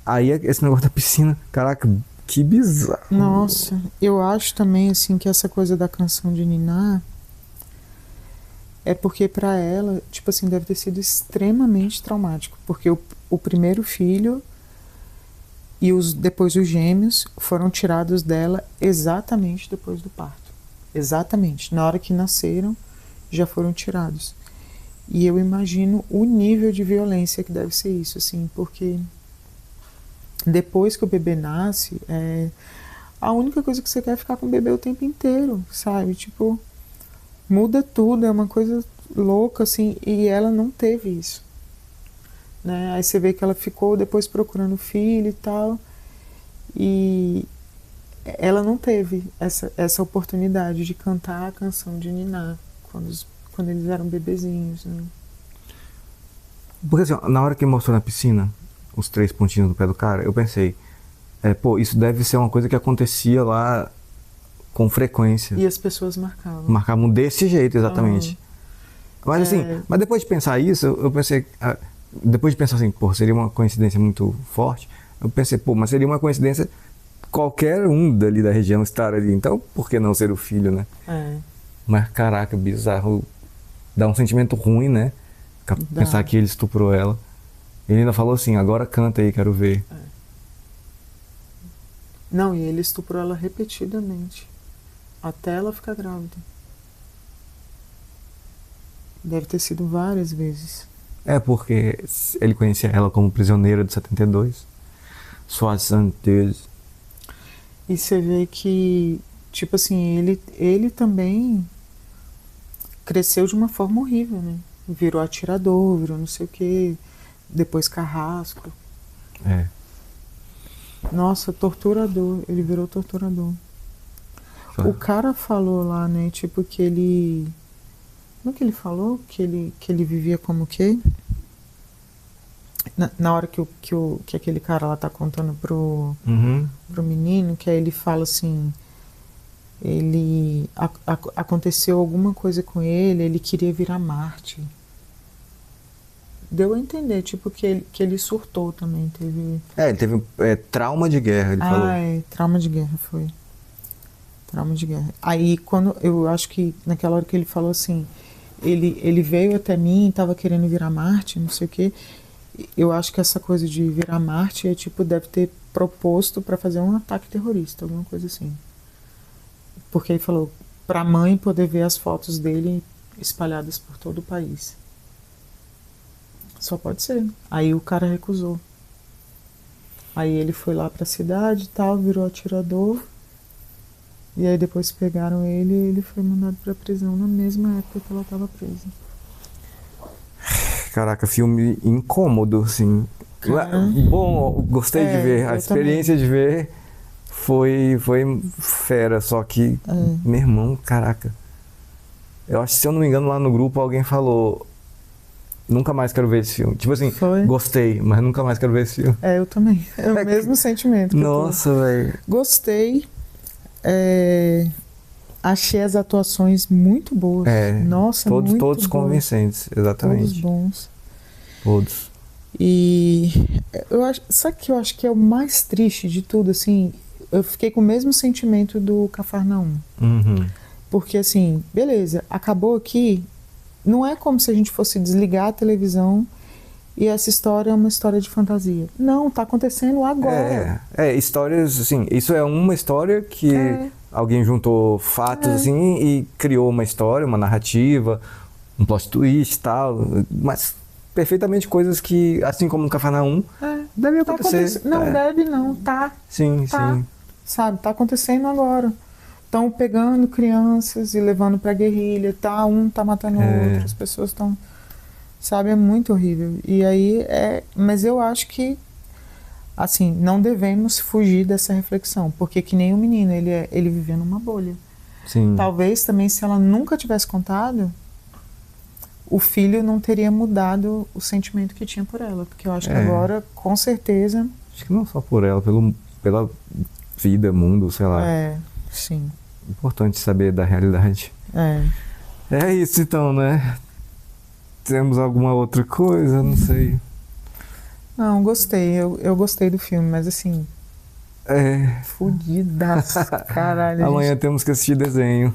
Speaker 1: Aí esse negócio da piscina, caraca, que bizarro.
Speaker 2: Nossa, eu acho também assim que essa coisa da canção de niná é porque pra ela, tipo assim, deve ter sido extremamente traumático, porque o primeiro filho e depois os gêmeos foram tirados dela exatamente depois do parto. Exatamente, na hora que nasceram já foram tirados. E eu imagino o nível de violência que deve ser isso, assim, porque depois que o bebê nasce, a única coisa que você quer é ficar com o bebê o tempo inteiro, sabe? Tipo, muda tudo, é uma coisa louca, assim, e ela não teve isso, né? Aí você vê que ela ficou depois procurando o filho e tal, e ela não teve essa oportunidade de cantar a canção de niná quando eles eram bebezinhos, né?
Speaker 1: Porque assim, na hora que mostrou na piscina os 3 pontinhos no pé do cara, eu pensei, isso deve ser uma coisa que acontecia lá com frequência.
Speaker 2: E as pessoas marcavam.
Speaker 1: Marcavam desse jeito, exatamente. Mas assim, mas depois de pensar isso, eu pensei, depois de pensar assim, seria uma coincidência muito forte, eu pensei, mas seria uma coincidência qualquer um dali da região estar ali, então por que não ser o filho, né? Mas caraca, bizarro. Dá um sentimento ruim, né? Pensar que ele estuprou ela. Ele ainda falou assim, agora canta aí, quero ver.
Speaker 2: Não, e ele estuprou ela repetidamente. Até ela ficar grávida. Deve ter sido várias vezes.
Speaker 1: É, porque ele conhecia ela como prisioneira de 72. 72.
Speaker 2: E você vê que, tipo assim, ele também cresceu de uma forma horrível, né? Virou atirador, virou não sei o quê, depois carrasco.
Speaker 1: É.
Speaker 2: Nossa, torturador, ele virou torturador. O cara falou lá, né, tipo que ele... Como é que ele falou? Que ele vivia como o quê? Na hora que aquele cara lá tá contando pro menino, que aí ele fala assim, aconteceu alguma coisa com ele queria virar Marte. Deu a entender, tipo, que ele surtou também, teve...
Speaker 1: Ele teve trauma de guerra, ele falou.
Speaker 2: Trauma de guerra, foi. Trauma de guerra. Aí, eu acho que naquela hora que ele falou assim, ele veio até mim, estava querendo virar Marte, não sei o quê. Eu acho que essa coisa de virar Marte tipo, deve ter proposto para fazer um ataque terrorista, alguma coisa assim. Porque ele falou para a mãe poder ver as fotos dele espalhadas por todo o país. Só pode ser. Aí o cara recusou. Aí ele foi lá para a cidade e tal, virou atirador. E aí depois pegaram ele e ele foi mandado para prisão na mesma época que ela estava presa.
Speaker 1: Caraca, filme incômodo, assim. Bom, gostei de ver. A experiência de ver foi fera, só que, meu irmão, caraca. Eu acho que, se eu não me engano, lá no grupo alguém falou, nunca mais quero ver esse filme. Tipo assim, gostei, mas nunca mais quero ver esse filme.
Speaker 2: Eu também. É o mesmo sentimento.
Speaker 1: Nossa, velho.
Speaker 2: Gostei. Achei as atuações muito boas. Nossa, muito
Speaker 1: todos
Speaker 2: boas.
Speaker 1: Convincentes, exatamente.
Speaker 2: Todos bons.
Speaker 1: Todos.
Speaker 2: E sabe que eu acho que é o mais triste de tudo, assim, eu fiquei com o mesmo sentimento do Cafarnaum. Porque assim, beleza, acabou aqui, não é como se a gente fosse desligar a televisão e essa história é uma história de fantasia. Não, tá acontecendo agora.
Speaker 1: Histórias, assim, isso é uma história que alguém juntou fatos, assim, e criou uma história, uma narrativa, um plot twist e tal, mas perfeitamente coisas que, assim como no Cafarnaum, deve acontecer.
Speaker 2: Não, deve não, tá.
Speaker 1: Sim,
Speaker 2: tá,
Speaker 1: sim.
Speaker 2: Sabe, tá acontecendo agora. Estão pegando crianças e levando pra guerrilha, tá? Um tá matando o outro, as pessoas estão... Sabe, é muito horrível. E aí, mas eu acho que, assim, não devemos fugir dessa reflexão, porque que nem o menino, ele vivia numa bolha.
Speaker 1: Sim.
Speaker 2: Talvez também, se ela nunca tivesse contado, o filho não teria mudado o sentimento que tinha por ela, porque eu acho que agora, com certeza...
Speaker 1: Acho que não só por ela, pela vida, mundo, sei lá.
Speaker 2: Sim.
Speaker 1: Importante saber da realidade. É isso então, né? Temos alguma outra coisa? Não sei.
Speaker 2: Não, gostei. Eu gostei do filme, mas assim... Fudidaço, caralho.
Speaker 1: Amanhã temos que assistir desenho.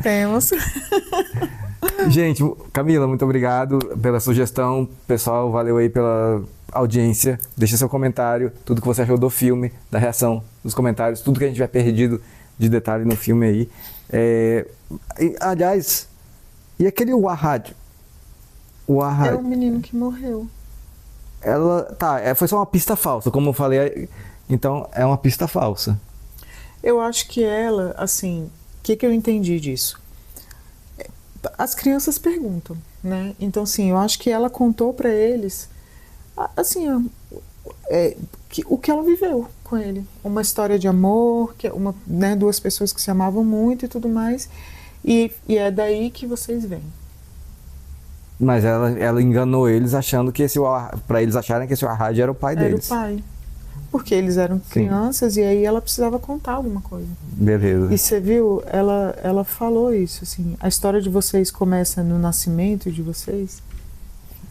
Speaker 2: Temos.
Speaker 1: Gente, Camila, muito obrigado pela sugestão. Pessoal, valeu aí pela audiência. Deixa seu comentário, tudo que você achou do filme, da reação, dos comentários, tudo que a gente tiver perdido de detalhe no filme aí. Aliás, e aquele Wahad?
Speaker 2: É o menino que morreu.
Speaker 1: Foi só uma pista falsa, como eu falei. Então, é uma pista falsa.
Speaker 2: Eu acho que ela, assim, o que eu entendi disso? As crianças perguntam, né? Então, assim, eu acho que ela contou para eles, assim, o que ela viveu com ele. Uma história de amor, duas pessoas que se amavam muito e tudo mais. E é daí que vocês vêm.
Speaker 1: Mas ela enganou eles achando que para eles acharem que esse Wahad era o pai deles.
Speaker 2: Era o pai. Porque eles eram crianças e aí ela precisava contar alguma coisa.
Speaker 1: Beleza.
Speaker 2: E você viu, ela falou isso, assim, a história de vocês começa no nascimento de vocês.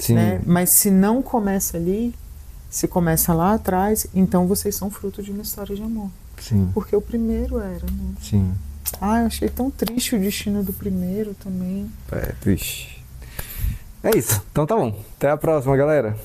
Speaker 1: Sim.
Speaker 2: Né? Mas se não começa ali, se começa lá atrás, então vocês são fruto de uma história de amor.
Speaker 1: Sim.
Speaker 2: Porque o primeiro era, né?
Speaker 1: Sim.
Speaker 2: Eu achei tão triste o destino do primeiro também.
Speaker 1: Triste. É isso. Então tá bom. Até a próxima, galera.